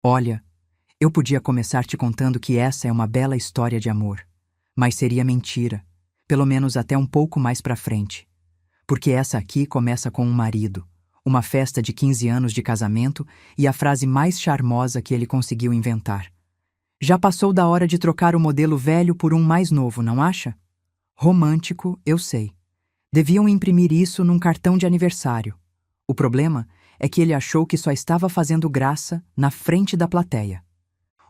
Olha, eu podia começar te contando que essa é uma bela história de amor, mas seria mentira, pelo menos até um pouco mais pra frente. Porque essa aqui começa com um marido, uma festa de 15 anos de casamento e a frase mais charmosa que ele conseguiu inventar. Já passou da hora de trocar o modelo velho por um mais novo, não acha? Romântico, eu sei. Deviam imprimir isso num cartão de aniversário. O problema é que ele achou que só estava fazendo graça na frente da plateia.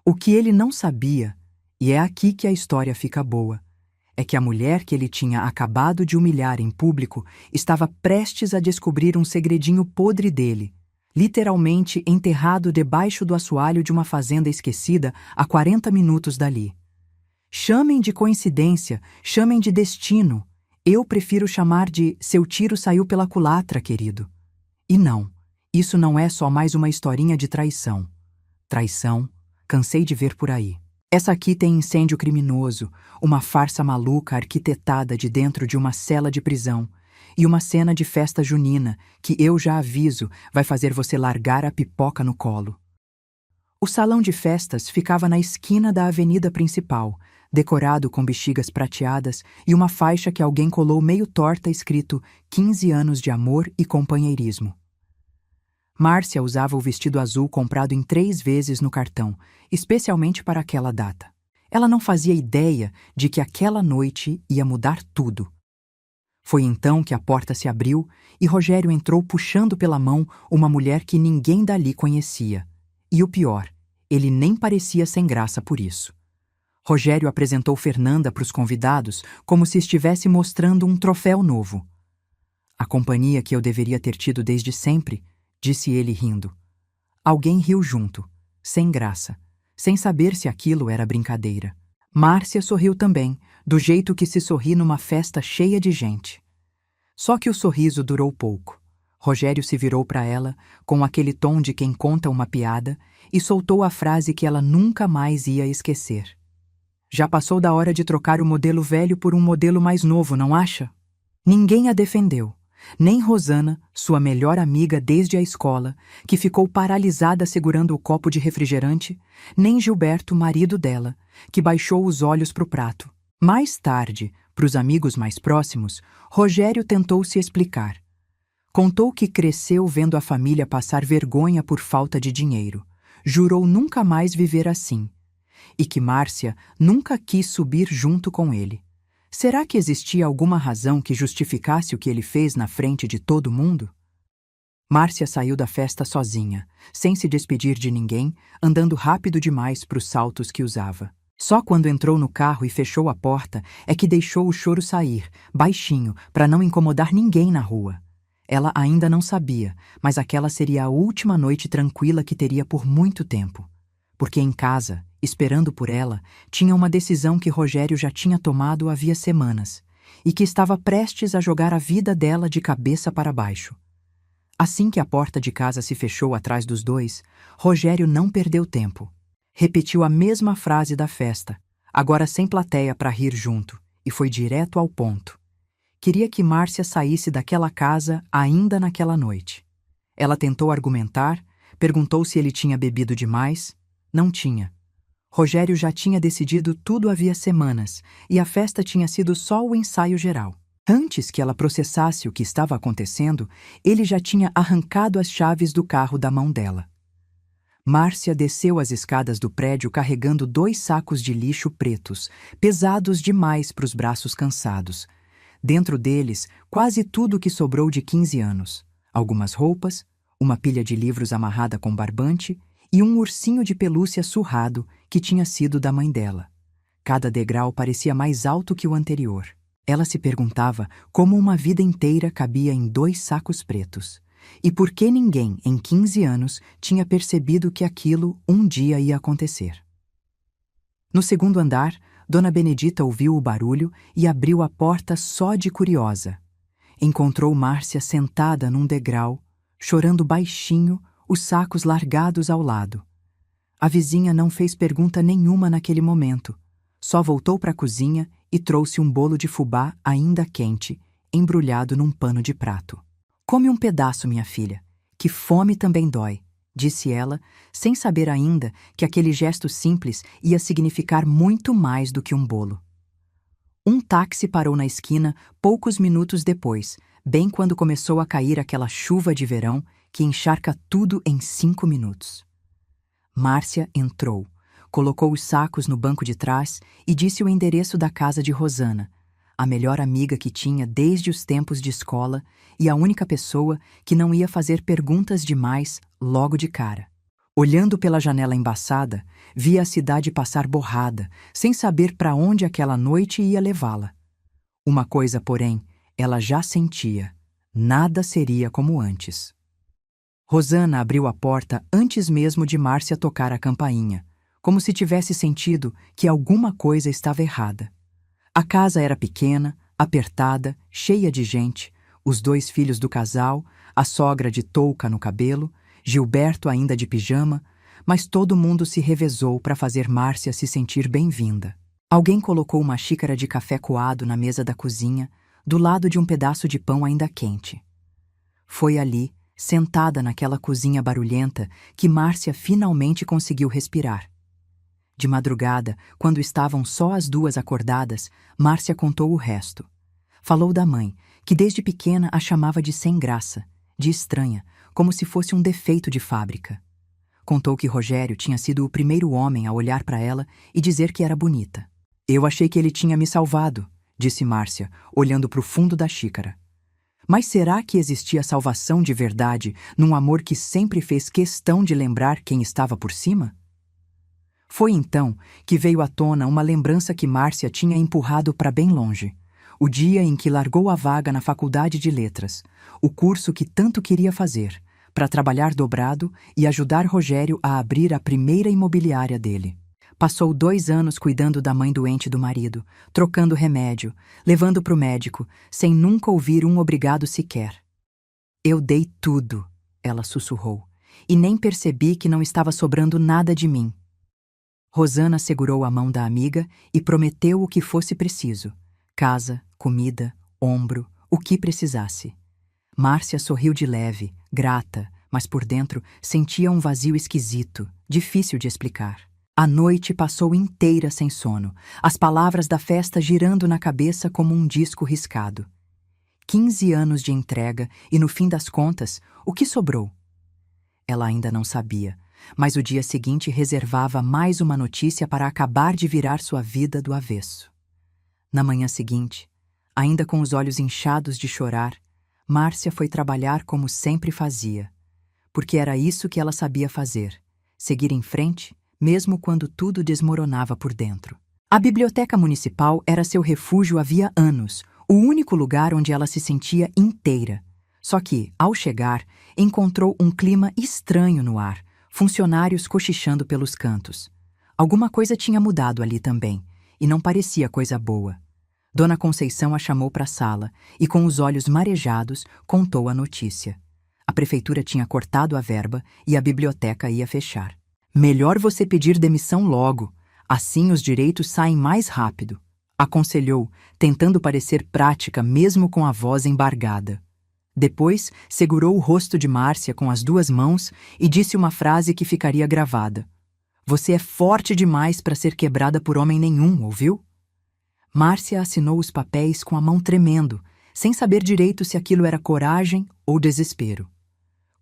O que ele não sabia, e é aqui que a história fica boa, é que a mulher que ele tinha acabado de humilhar em público estava prestes a descobrir um segredinho podre dele, literalmente enterrado debaixo do assoalho de uma fazenda esquecida a 40 minutos dali. Chamem de coincidência, chamem de destino. Eu prefiro chamar de seu tiro saiu pela culatra, querido. E não, isso não é só mais uma historinha de traição. Traição, cansei de ver por aí. Essa aqui tem incêndio criminoso, uma farsa maluca arquitetada de dentro de uma cela de prisão e uma cena de festa junina que eu já aviso vai fazer você largar a pipoca no colo. O salão de festas ficava na esquina da avenida principal, decorado com bexigas prateadas e uma faixa que alguém colou meio torta escrito 15 anos de amor e companheirismo. Márcia usava o vestido azul comprado em 3 vezes no cartão, especialmente para aquela data. Ela não fazia ideia de que aquela noite ia mudar tudo. Foi então que a porta se abriu e Rogério entrou puxando pela mão uma mulher que ninguém dali conhecia. E o pior, ele nem parecia sem graça por isso. Rogério apresentou Fernanda para os convidados como se estivesse mostrando um troféu novo. A companhia que eu deveria ter tido desde sempre, disse ele rindo. Alguém riu junto, sem graça, sem saber se aquilo era brincadeira. Márcia sorriu também, do jeito que se sorri numa festa cheia de gente. Só que o sorriso durou pouco. Rogério se virou para ela, com aquele tom de quem conta uma piada, e soltou a frase que ela nunca mais ia esquecer. Já passou da hora de trocar o modelo velho por um modelo mais novo, não acha? Ninguém a defendeu. Nem Rosana, sua melhor amiga desde a escola, que ficou paralisada segurando o copo de refrigerante, nem Gilberto, marido dela, que baixou os olhos para o prato. Mais tarde, para os amigos mais próximos, Rogério tentou se explicar. Contou que cresceu vendo a família passar vergonha por falta de dinheiro. Jurou nunca mais viver assim. E que Márcia nunca quis subir junto com ele. Será que existia alguma razão que justificasse o que ele fez na frente de todo mundo? Márcia saiu da festa sozinha, sem se despedir de ninguém, andando rápido demais para os saltos que usava. Só quando entrou no carro e fechou a porta é que deixou o choro sair, baixinho, para não incomodar ninguém na rua. Ela ainda não sabia, mas aquela seria a última noite tranquila que teria por muito tempo. Porque em casa, esperando por ela, tinha uma decisão que Rogério já tinha tomado havia semanas e que estava prestes a jogar a vida dela de cabeça para baixo. Assim que a porta de casa se fechou atrás dos dois, Rogério não perdeu tempo. Repetiu a mesma frase da festa, agora sem plateia para rir junto, e foi direto ao ponto. Queria que Márcia saísse daquela casa ainda naquela noite. Ela tentou argumentar, perguntou se ele tinha bebido demais. Não tinha. Rogério já tinha decidido tudo havia semanas, e a festa tinha sido só o ensaio geral. Antes que ela processasse o que estava acontecendo, ele já tinha arrancado as chaves do carro da mão dela. Márcia desceu as escadas do prédio carregando 2 sacos de lixo pretos, pesados demais para os braços cansados. Dentro deles, quase tudo que sobrou de 15 anos. Algumas roupas, uma pilha de livros amarrada com barbante e um ursinho de pelúcia surrado que tinha sido da mãe dela. Cada degrau parecia mais alto que o anterior. Ela se perguntava como uma vida inteira cabia em 2 sacos pretos. E por que ninguém, em 15 anos, tinha percebido que aquilo um dia ia acontecer. No segundo andar, Dona Benedita ouviu o barulho e abriu a porta só de curiosa. Encontrou Márcia sentada num degrau, chorando baixinho, os sacos largados ao lado. A vizinha não fez pergunta nenhuma naquele momento. Só voltou para a cozinha e trouxe um bolo de fubá ainda quente, embrulhado num pano de prato. Come um pedaço, minha filha, que fome também dói, disse ela, sem saber ainda que aquele gesto simples ia significar muito mais do que um bolo. Um táxi parou na esquina poucos minutos depois, bem quando começou a cair aquela chuva de verão que encharca tudo em 5 minutos. Márcia entrou, colocou os sacos no banco de trás e disse o endereço da casa de Rosana, a melhor amiga que tinha desde os tempos de escola e a única pessoa que não ia fazer perguntas demais logo de cara. Olhando pela janela embaçada, via a cidade passar borrada, sem saber para onde aquela noite ia levá-la. Uma coisa, porém, ela já sentia: nada seria como antes. Rosana abriu a porta antes mesmo de Márcia tocar a campainha, como se tivesse sentido que alguma coisa estava errada. A casa era pequena, apertada, cheia de gente, os 2 filhos do casal, a sogra de touca no cabelo, Gilberto ainda de pijama, mas todo mundo se revezou para fazer Márcia se sentir bem-vinda. Alguém colocou uma xícara de café coado na mesa da cozinha, do lado de um pedaço de pão ainda quente. Foi ali, sentada naquela cozinha barulhenta, que Márcia finalmente conseguiu respirar. De madrugada, quando estavam só as 2 acordadas, Márcia contou o resto. Falou da mãe, que desde pequena a chamava de sem graça, de estranha, como se fosse um defeito de fábrica. Contou que Rogério tinha sido o primeiro homem a olhar para ela e dizer que era bonita. Eu achei que ele tinha me salvado, disse Márcia, olhando para o fundo da xícara. Mas será que existia salvação de verdade num amor que sempre fez questão de lembrar quem estava por cima? Foi então que veio à tona uma lembrança que Márcia tinha empurrado para bem longe. O dia em que largou a vaga na Faculdade de Letras, o curso que tanto queria fazer, para trabalhar dobrado e ajudar Rogério a abrir a primeira imobiliária dele. Passou 2 anos cuidando da mãe doente do marido, trocando remédio, levando para o médico, sem nunca ouvir um obrigado sequer. Eu dei tudo, ela sussurrou, e nem percebi que não estava sobrando nada de mim. Rosana segurou a mão da amiga e prometeu o que fosse preciso. Casa, comida, ombro, o que precisasse. Márcia sorriu de leve, grata, mas por dentro sentia um vazio esquisito, difícil de explicar. A noite passou inteira sem sono, as palavras da festa girando na cabeça como um disco riscado. 15 anos de entrega e, no fim das contas, o que sobrou? Ela ainda não sabia, mas o dia seguinte reservava mais uma notícia para acabar de virar sua vida do avesso. Na manhã seguinte, ainda com os olhos inchados de chorar, Márcia foi trabalhar como sempre fazia, porque era isso que ela sabia fazer, seguir em frente, mesmo quando tudo desmoronava por dentro. A biblioteca municipal era seu refúgio havia anos, o único lugar onde ela se sentia inteira. Só que, ao chegar, encontrou um clima estranho no ar, funcionários cochichando pelos cantos. Alguma coisa tinha mudado ali também, e não parecia coisa boa. Dona Conceição a chamou para a sala e, com os olhos marejados, contou a notícia. A prefeitura tinha cortado a verba e a biblioteca ia fechar. Melhor você pedir demissão logo, assim os direitos saem mais rápido, aconselhou, tentando parecer prática mesmo com a voz embargada. Depois, segurou o rosto de Márcia com as 2 mãos e disse uma frase que ficaria gravada. Você é forte demais para ser quebrada por homem nenhum, ouviu? Márcia assinou os papéis com a mão tremendo, sem saber direito se aquilo era coragem ou desespero.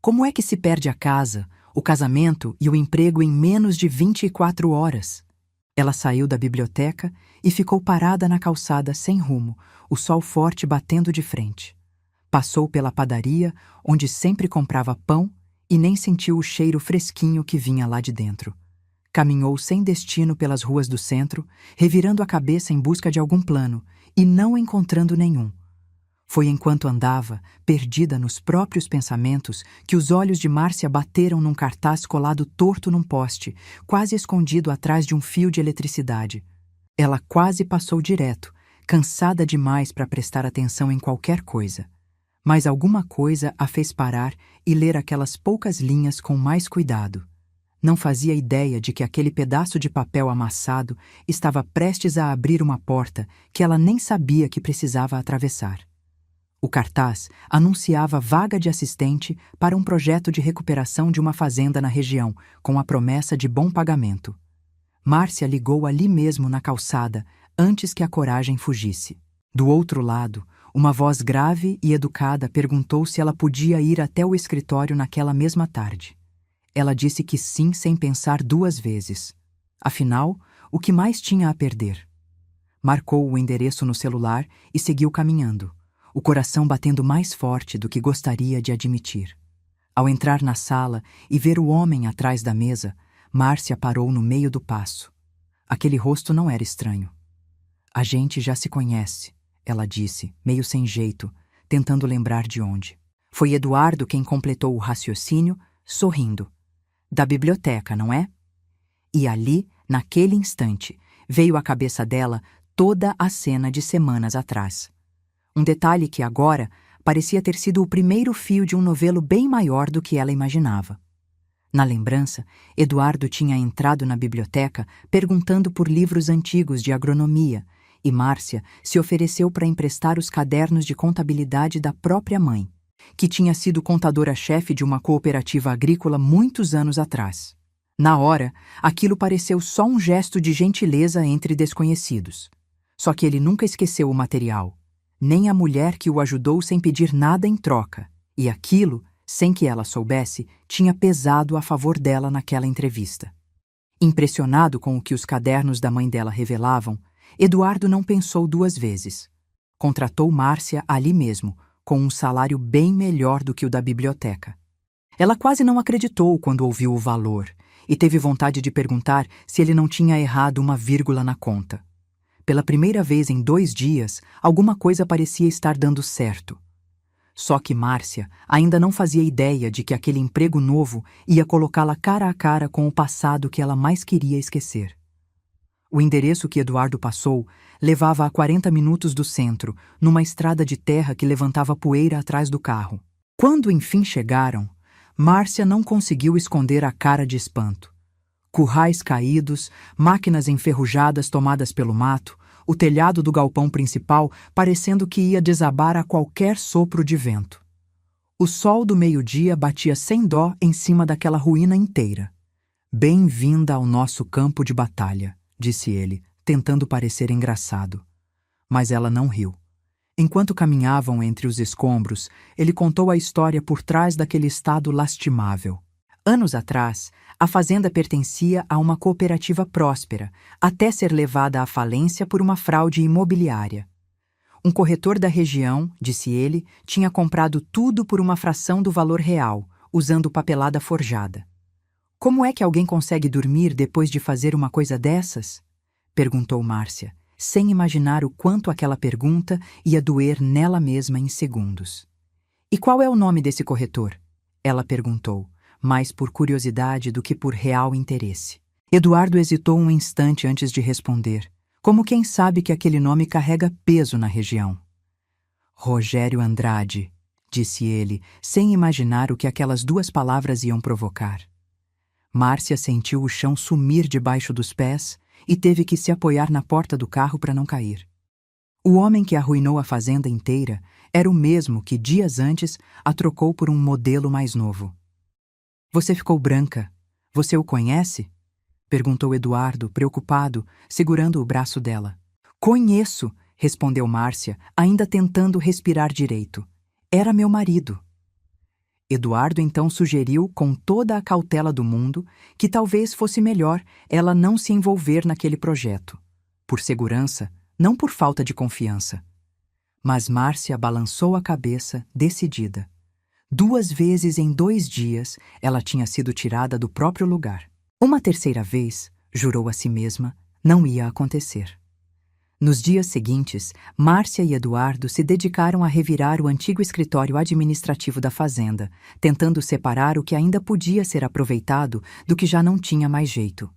Como é que se perde a casa, o casamento e o emprego em menos de 24 horas? Ela saiu da biblioteca e ficou parada na calçada sem rumo, o sol forte batendo de frente. Passou pela padaria, onde sempre comprava pão, e nem sentiu o cheiro fresquinho que vinha lá de dentro. Caminhou sem destino pelas ruas do centro, revirando a cabeça em busca de algum plano, e não encontrando nenhum. Foi enquanto andava, perdida nos próprios pensamentos, que os olhos de Márcia bateram num cartaz colado torto num poste, quase escondido atrás de um fio de eletricidade. Ela quase passou direto, cansada demais para prestar atenção em qualquer coisa. Mas alguma coisa a fez parar e ler aquelas poucas linhas com mais cuidado. Não fazia ideia de que aquele pedaço de papel amassado estava prestes a abrir uma porta que ela nem sabia que precisava atravessar. O cartaz anunciava vaga de assistente para um projeto de recuperação de uma fazenda na região, com a promessa de bom pagamento. Márcia ligou ali mesmo na calçada, antes que a coragem fugisse. Do outro lado, uma voz grave e educada perguntou se ela podia ir até o escritório naquela mesma tarde. Ela disse que sim sem pensar duas vezes. Afinal, o que mais tinha a perder? Marcou o endereço no celular e seguiu caminhando, o coração batendo mais forte do que gostaria de admitir. Ao entrar na sala e ver o homem atrás da mesa, Márcia parou no meio do passo. Aquele rosto não era estranho. A gente já se conhece, ela disse, meio sem jeito, tentando lembrar de onde. Foi Eduardo quem completou o raciocínio, sorrindo. Da biblioteca, não é? E ali, naquele instante, veio à cabeça dela toda a cena de semanas atrás. Um detalhe que agora parecia ter sido o primeiro fio de um novelo bem maior do que ela imaginava. Na lembrança, Eduardo tinha entrado na biblioteca perguntando por livros antigos de agronomia e Márcia se ofereceu para emprestar os cadernos de contabilidade da própria mãe, que tinha sido contadora-chefe de uma cooperativa agrícola muitos anos atrás. Na hora, aquilo pareceu só um gesto de gentileza entre desconhecidos. Só que ele nunca esqueceu o material, nem a mulher que o ajudou sem pedir nada em troca, e aquilo, sem que ela soubesse, tinha pesado a favor dela naquela entrevista. Impressionado com o que os cadernos da mãe dela revelavam, Eduardo não pensou duas vezes. Contratou Márcia ali mesmo, com um salário bem melhor do que o da biblioteca. Ela quase não acreditou quando ouviu o valor e teve vontade de perguntar se ele não tinha errado uma vírgula na conta. Pela primeira vez em 2 dias, alguma coisa parecia estar dando certo. Só que Márcia ainda não fazia ideia de que aquele emprego novo ia colocá-la cara a cara com o passado que ela mais queria esquecer. O endereço que Eduardo passou levava a 40 minutos do centro, numa estrada de terra que levantava poeira atrás do carro. Quando enfim chegaram, Márcia não conseguiu esconder a cara de espanto. Currais caídos, máquinas enferrujadas tomadas pelo mato, o telhado do galpão principal parecendo que ia desabar a qualquer sopro de vento. O sol do meio-dia batia sem dó em cima daquela ruína inteira. "Bem-vinda ao nosso campo de batalha", disse ele, tentando parecer engraçado. Mas ela não riu. Enquanto caminhavam entre os escombros, ele contou a história por trás daquele estado lastimável. Anos atrás, a fazenda pertencia a uma cooperativa próspera, até ser levada à falência por uma fraude imobiliária. Um corretor da região, disse ele, tinha comprado tudo por uma fração do valor real, usando papelada forjada. "Como é que alguém consegue dormir depois de fazer uma coisa dessas?" perguntou Márcia, sem imaginar o quanto aquela pergunta ia doer nela mesma em segundos. "E qual é o nome desse corretor?" ela perguntou, mais por curiosidade do que por real interesse. Eduardo hesitou um instante antes de responder, como quem sabe que aquele nome carrega peso na região. "Rogério Andrade", disse ele, sem imaginar o que aquelas 2 palavras iam provocar. Márcia sentiu o chão sumir debaixo dos pés e teve que se apoiar na porta do carro para não cair. O homem que arruinou a fazenda inteira era o mesmo que dias antes a trocou por um modelo mais novo. "Você ficou branca. Você o conhece?" perguntou Eduardo, preocupado, segurando o braço dela. "Conheço", respondeu Márcia, ainda tentando respirar direito. "Era meu marido." Eduardo então sugeriu, com toda a cautela do mundo, que talvez fosse melhor ela não se envolver naquele projeto. Por segurança, não por falta de confiança. Mas Márcia balançou a cabeça, decidida. 2 vezes em 2 dias, ela tinha sido tirada do próprio lugar. Uma terceira vez, jurou a si mesma, não ia acontecer. Nos dias seguintes, Márcia e Eduardo se dedicaram a revirar o antigo escritório administrativo da fazenda, tentando separar o que ainda podia ser aproveitado do que já não tinha mais jeito.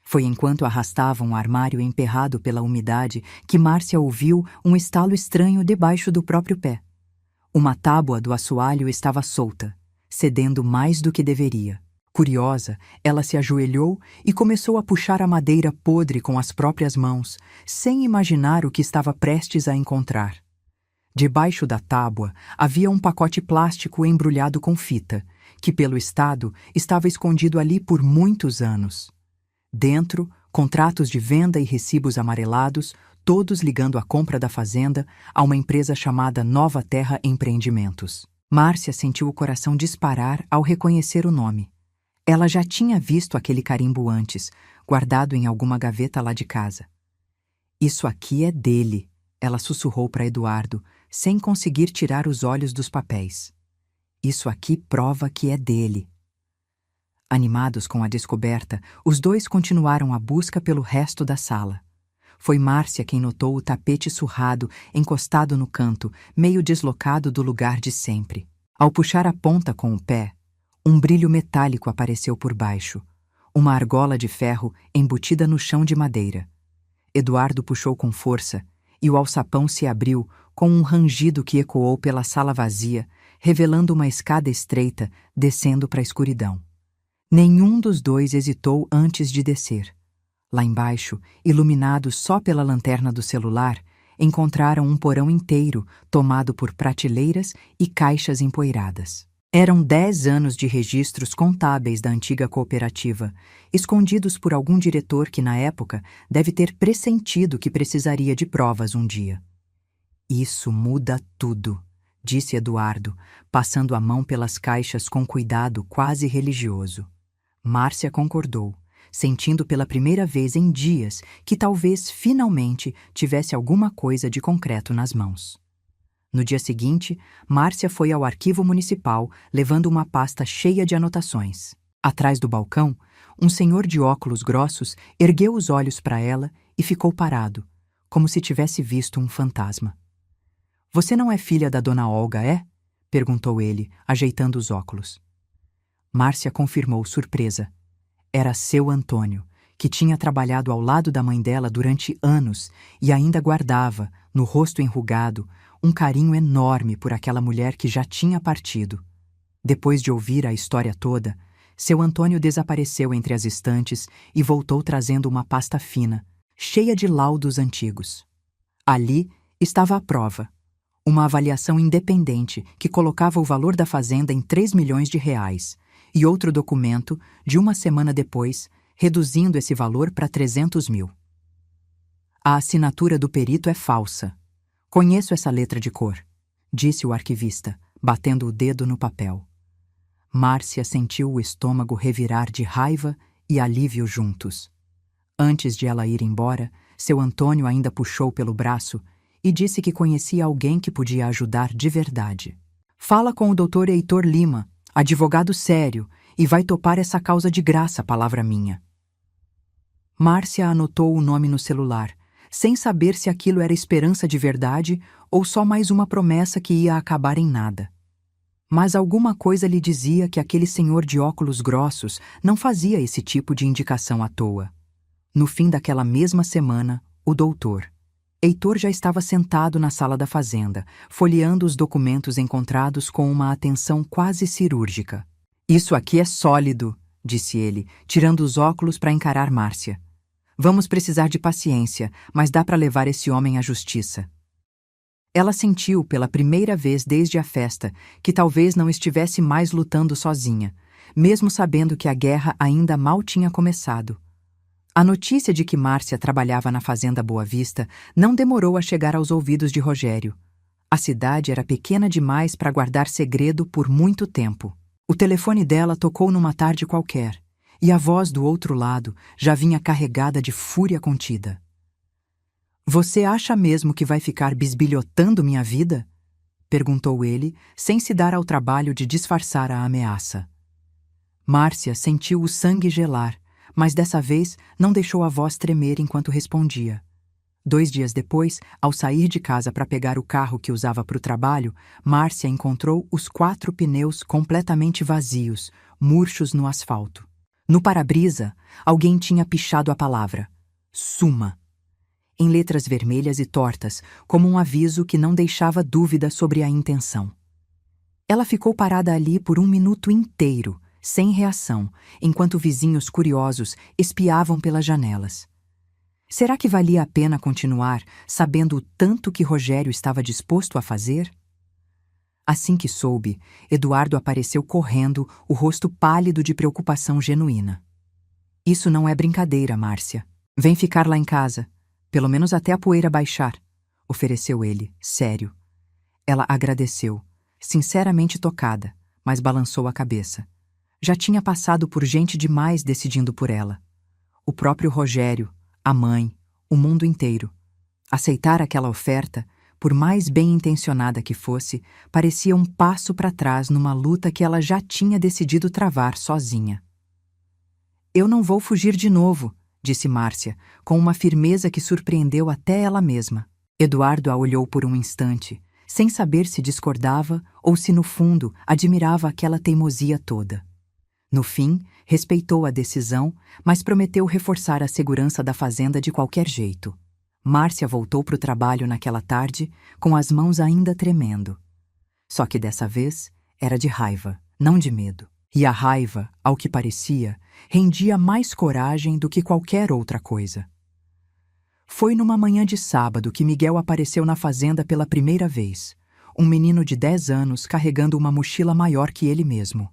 Foi enquanto arrastavam um armário emperrado pela umidade que Márcia ouviu um estalo estranho debaixo do próprio pé. Uma tábua do assoalho estava solta, cedendo mais do que deveria. Curiosa, ela se ajoelhou e começou a puxar a madeira podre com as próprias mãos, sem imaginar o que estava prestes a encontrar. Debaixo da tábua havia um pacote plástico embrulhado com fita, que pelo estado estava escondido ali por muitos anos. Dentro, contratos de venda e recibos amarelados, todos ligando a compra da fazenda a uma empresa chamada Nova Terra Empreendimentos. Márcia sentiu o coração disparar ao reconhecer o nome. Ela já tinha visto aquele carimbo antes, guardado em alguma gaveta lá de casa. Isso aqui é dele, ela sussurrou para Eduardo, sem conseguir tirar os olhos dos papéis. Isso aqui prova que é dele. Animados com a descoberta, os dois continuaram a busca pelo resto da sala. Foi Márcia quem notou o tapete surrado, encostado no canto, meio deslocado do lugar de sempre. Ao puxar a ponta com o pé, um brilho metálico apareceu por baixo, uma argola de ferro embutida no chão de madeira. Eduardo puxou com força, e o alçapão se abriu com um rangido que ecoou pela sala vazia, revelando uma escada estreita descendo para a escuridão. Nenhum dos dois hesitou antes de descer. Lá embaixo, iluminados só pela lanterna do celular, encontraram um porão inteiro tomado por prateleiras e caixas empoeiradas. Eram 10 anos de registros contábeis da antiga cooperativa, escondidos por algum diretor que, na época, deve ter pressentido que precisaria de provas um dia. Isso muda tudo, disse Eduardo, passando a mão pelas caixas com cuidado quase religioso. Márcia concordou, sentindo pela primeira vez em dias que talvez finalmente tivesse alguma coisa de concreto nas mãos. No dia seguinte, Márcia foi ao arquivo municipal levando uma pasta cheia de anotações. Atrás do balcão, um senhor de óculos grossos ergueu os olhos para ela e ficou parado, como se tivesse visto um fantasma. — Você não é filha da dona Olga, é? Perguntou ele, ajeitando os óculos. Márcia confirmou, surpresa. Era seu Antônio, que tinha trabalhado ao lado da mãe dela durante anos e ainda guardava, no rosto enrugado, um carinho enorme por aquela mulher que já tinha partido. Depois de ouvir a história toda, seu Antônio desapareceu entre as estantes e voltou trazendo uma pasta fina, cheia de laudos antigos. Ali estava a prova, uma avaliação independente que colocava o valor da fazenda em 3 milhões de reais, e outro documento, de uma semana depois, reduzindo esse valor para 300 mil. A assinatura do perito é falsa. Conheço essa letra de cor, disse o arquivista, batendo o dedo no papel. Márcia sentiu o estômago revirar de raiva e alívio juntos. Antes de ela ir embora, seu Antônio ainda puxou pelo braço e disse que conhecia alguém que podia ajudar de verdade. Fala com o Dr. Heitor Lima, advogado sério, e vai topar essa causa de graça, palavra minha. Márcia anotou o nome no celular, sem saber se aquilo era esperança de verdade ou só mais uma promessa que ia acabar em nada. Mas alguma coisa lhe dizia que aquele senhor de óculos grossos não fazia esse tipo de indicação à toa. No fim daquela mesma semana, o doutor Heitor já estava sentado na sala da fazenda, folheando os documentos encontrados com uma atenção quase cirúrgica. — Isso aqui é sólido, disse ele, tirando os óculos para encarar Márcia. Vamos precisar de paciência, mas dá para levar esse homem à justiça. Ela sentiu, pela primeira vez desde a festa, que talvez não estivesse mais lutando sozinha, mesmo sabendo que a guerra ainda mal tinha começado. A notícia de que Márcia trabalhava na Fazenda Boa Vista não demorou a chegar aos ouvidos de Rogério. A cidade era pequena demais para guardar segredo por muito tempo. O telefone dela tocou numa tarde qualquer, e a voz do outro lado já vinha carregada de fúria contida. — Você acha mesmo que vai ficar bisbilhotando minha vida? Perguntou ele, sem se dar ao trabalho de disfarçar a ameaça. Márcia sentiu o sangue gelar, mas dessa vez não deixou a voz tremer enquanto respondia. 2 dias depois, ao sair de casa para pegar o carro que usava para o trabalho, Márcia encontrou os 4 pneus completamente vazios, murchos no asfalto. No para-brisa, alguém tinha pichado a palavra Suma, em letras vermelhas e tortas, como um aviso que não deixava dúvida sobre a intenção. Ela ficou parada ali por 1 minuto inteiro, sem reação, enquanto vizinhos curiosos espiavam pelas janelas. Será que valia a pena continuar, sabendo o tanto que Rogério estava disposto a fazer? Assim que soube, Eduardo apareceu correndo, o rosto pálido de preocupação genuína. Isso não é brincadeira, Márcia. Vem ficar lá em casa, pelo menos até a poeira baixar, ofereceu ele, sério. Ela agradeceu, sinceramente tocada, mas balançou a cabeça. Já tinha passado por gente demais decidindo por ela. O próprio Rogério, a mãe, o mundo inteiro. Aceitar aquela oferta, por mais bem intencionada que fosse, parecia um passo para trás numa luta que ela já tinha decidido travar sozinha. Eu não vou fugir de novo, disse Márcia, com uma firmeza que surpreendeu até ela mesma. Eduardo a olhou por um instante, sem saber se discordava ou se, no fundo, admirava aquela teimosia toda. No fim, respeitou a decisão, mas prometeu reforçar a segurança da fazenda de qualquer jeito. Márcia voltou para o trabalho naquela tarde, com as mãos ainda tremendo. Só que dessa vez era de raiva, não de medo. E a raiva, ao que parecia, rendia mais coragem do que qualquer outra coisa. Foi numa manhã de sábado que Miguel apareceu na fazenda pela primeira vez, um menino de 10 anos carregando uma mochila maior que ele mesmo.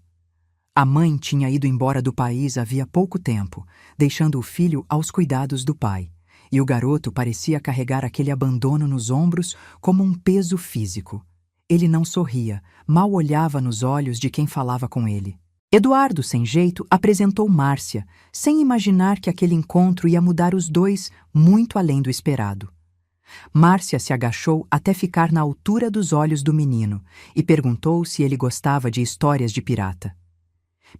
A mãe tinha ido embora do país havia pouco tempo, deixando o filho aos cuidados do pai, e o garoto parecia carregar aquele abandono nos ombros como um peso físico. Ele não sorria, mal olhava nos olhos de quem falava com ele. Eduardo, sem jeito, apresentou Márcia, sem imaginar que aquele encontro ia mudar os dois muito além do esperado. Márcia se agachou até ficar na altura dos olhos do menino e perguntou se ele gostava de histórias de pirata.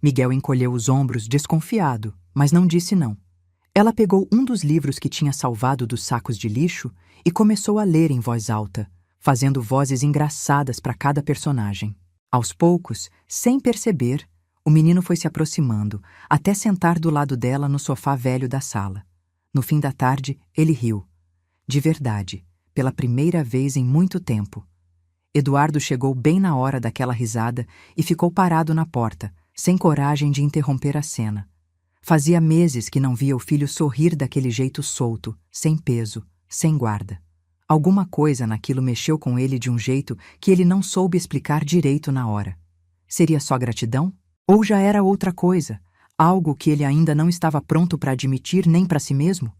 Miguel encolheu os ombros desconfiado, mas não disse não. Ela pegou um dos livros que tinha salvado dos sacos de lixo e começou a ler em voz alta, fazendo vozes engraçadas para cada personagem. Aos poucos, sem perceber, o menino foi se aproximando, até sentar do lado dela no sofá velho da sala. No fim da tarde, ele riu. De verdade, pela primeira vez em muito tempo. Eduardo chegou bem na hora daquela risada e ficou parado na porta, sem coragem de interromper a cena. Fazia meses que não via o filho sorrir daquele jeito solto, sem peso, sem guarda. Alguma coisa naquilo mexeu com ele de um jeito que ele não soube explicar direito na hora. Seria só gratidão? Ou já era outra coisa, algo que ele ainda não estava pronto para admitir nem para si mesmo?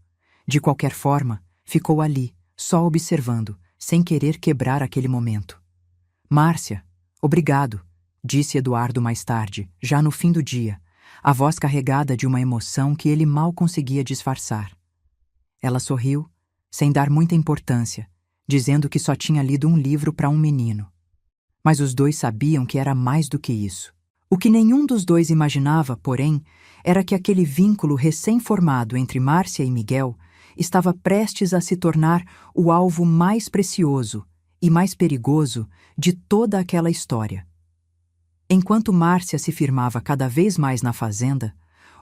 De qualquer forma, ficou ali, só observando, sem querer quebrar aquele momento. Márcia, obrigado, disse Eduardo mais tarde, já no fim do dia, a voz carregada de uma emoção que ele mal conseguia disfarçar. Ela sorriu, sem dar muita importância, dizendo que só tinha lido um livro para um menino. Mas os dois sabiam que era mais do que isso. O que nenhum dos dois imaginava, porém, era que aquele vínculo recém-formado entre Márcia e Miguel estava prestes a se tornar o alvo mais precioso e mais perigoso de toda aquela história. Enquanto Márcia se firmava cada vez mais na fazenda,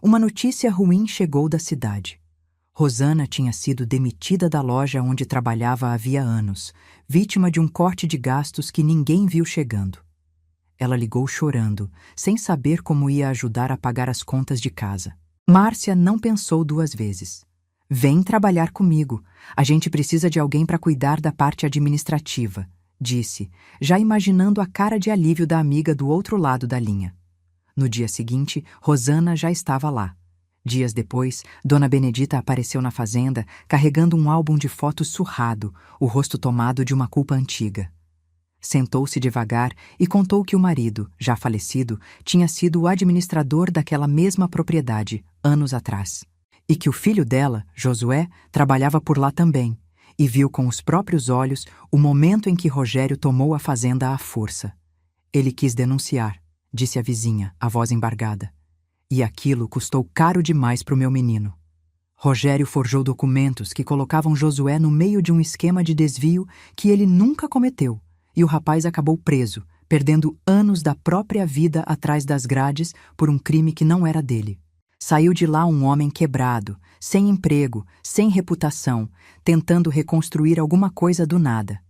uma notícia ruim chegou da cidade. Rosana tinha sido demitida da loja onde trabalhava havia anos, vítima de um corte de gastos que ninguém viu chegando. Ela ligou chorando, sem saber como ia ajudar a pagar as contas de casa. Márcia não pensou 2 vezes. Vem trabalhar comigo. A gente precisa de alguém para cuidar da parte administrativa, disse, já imaginando a cara de alívio da amiga do outro lado da linha. No dia seguinte, Rosana já estava lá. Dias depois, Dona Benedita apareceu na fazenda, carregando um álbum de fotos surrado, o rosto tomado de uma culpa antiga. Sentou-se devagar e contou que o marido, já falecido, tinha sido o administrador daquela mesma propriedade, anos atrás. E que o filho dela, Josué, trabalhava por lá também, e viu com os próprios olhos o momento em que Rogério tomou a fazenda à força. Ele quis denunciar, disse a vizinha, a voz embargada. E aquilo custou caro demais para o meu menino. Rogério forjou documentos que colocavam Josué no meio de um esquema de desvio que ele nunca cometeu, e o rapaz acabou preso, perdendo anos da própria vida atrás das grades por um crime que não era dele. Saiu de lá um homem quebrado, sem emprego, sem reputação, tentando reconstruir alguma coisa do nada.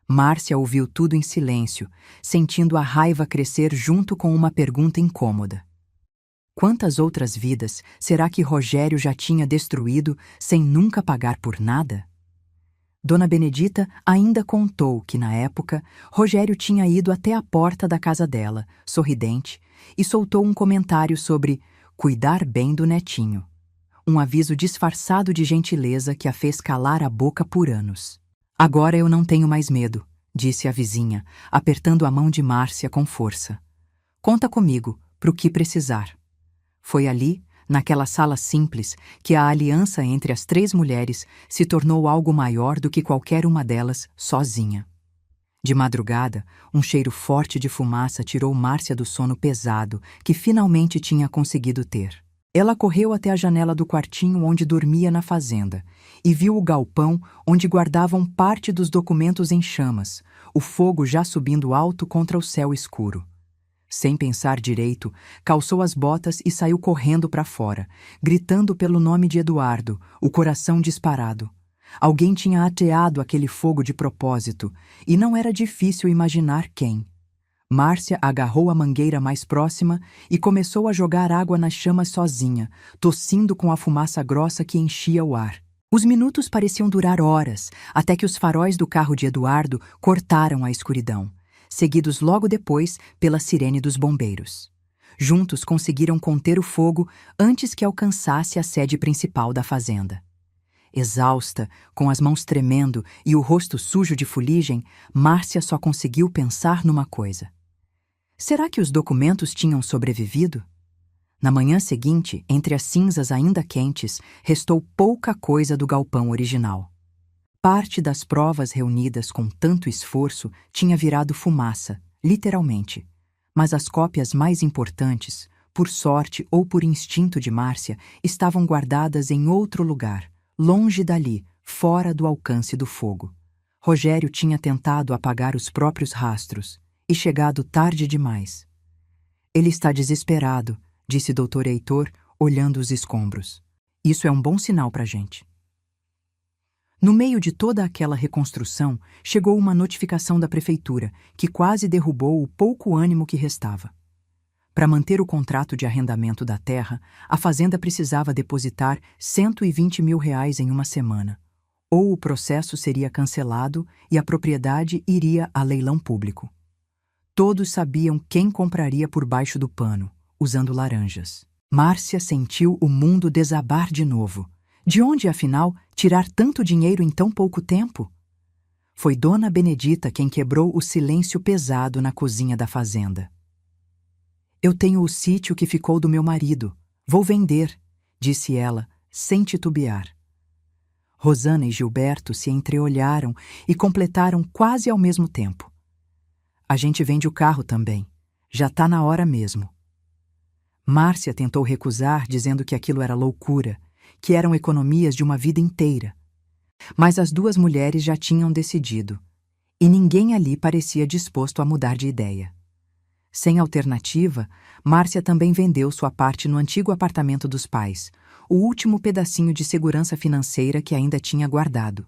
Márcia ouviu tudo em silêncio, sentindo a raiva crescer junto com uma pergunta incômoda. Quantas outras vidas será que Rogério já tinha destruído sem nunca pagar por nada? Dona Benedita ainda contou que, na época, Rogério tinha ido até a porta da casa dela, sorridente, e soltou um comentário sobre cuidar bem do netinho. Um aviso disfarçado de gentileza que a fez calar a boca por anos. Agora eu não tenho mais medo, disse a vizinha, apertando a mão de Márcia com força. Conta comigo, pro que precisar. Foi ali, naquela sala simples, que a aliança entre as 3 mulheres se tornou algo maior do que qualquer uma delas sozinha. De madrugada, um cheiro forte de fumaça tirou Márcia do sono pesado que finalmente tinha conseguido ter. Ela correu até a janela do quartinho onde dormia na fazenda e viu o galpão onde guardavam parte dos documentos em chamas, o fogo já subindo alto contra o céu escuro. Sem pensar direito, calçou as botas e saiu correndo para fora, gritando pelo nome de Eduardo, o coração disparado. Alguém tinha ateado aquele fogo de propósito, e não era difícil imaginar quem. Márcia agarrou a mangueira mais próxima e começou a jogar água nas chamas sozinha, tossindo com a fumaça grossa que enchia o ar. Os minutos pareciam durar horas, até que os faróis do carro de Eduardo cortaram a escuridão, seguidos logo depois pela sirene dos bombeiros. Juntos conseguiram conter o fogo antes que alcançasse a sede principal da fazenda. Exausta, com as mãos tremendo e o rosto sujo de fuligem, Márcia só conseguiu pensar numa coisa. Será que os documentos tinham sobrevivido? Na manhã seguinte, entre as cinzas ainda quentes, restou pouca coisa do galpão original. Parte das provas reunidas com tanto esforço tinha virado fumaça, literalmente. Mas as cópias mais importantes, por sorte ou por instinto de Márcia, estavam guardadas em outro lugar, longe dali, fora do alcance do fogo. Rogério tinha tentado apagar os próprios rastros e chegado tarde demais. Ele está desesperado, disse Dr. Heitor, olhando os escombros. Isso é um bom sinal para a gente. No meio de toda aquela reconstrução, chegou uma notificação da prefeitura, que quase derrubou o pouco ânimo que restava. Para manter o contrato de arrendamento da terra, a fazenda precisava depositar R$120 mil em uma semana. Ou o processo seria cancelado e a propriedade iria a leilão público. Todos sabiam quem compraria por baixo do pano, usando laranjas. Márcia sentiu o mundo desabar de novo. De onde, afinal, tirar tanto dinheiro em tão pouco tempo? Foi Dona Benedita quem quebrou o silêncio pesado na cozinha da fazenda. Eu tenho o sítio que ficou do meu marido. Vou vender, disse ela, sem titubear. Rosana e Gilberto se entreolharam e completaram quase ao mesmo tempo. A gente vende o carro também. Já tá na hora mesmo. Márcia tentou recusar, dizendo que aquilo era loucura, que eram economias de uma vida inteira. Mas as 2 mulheres já tinham decidido, e ninguém ali parecia disposto a mudar de ideia. Sem alternativa, Márcia também vendeu sua parte no antigo apartamento dos pais, o último pedacinho de segurança financeira que ainda tinha guardado.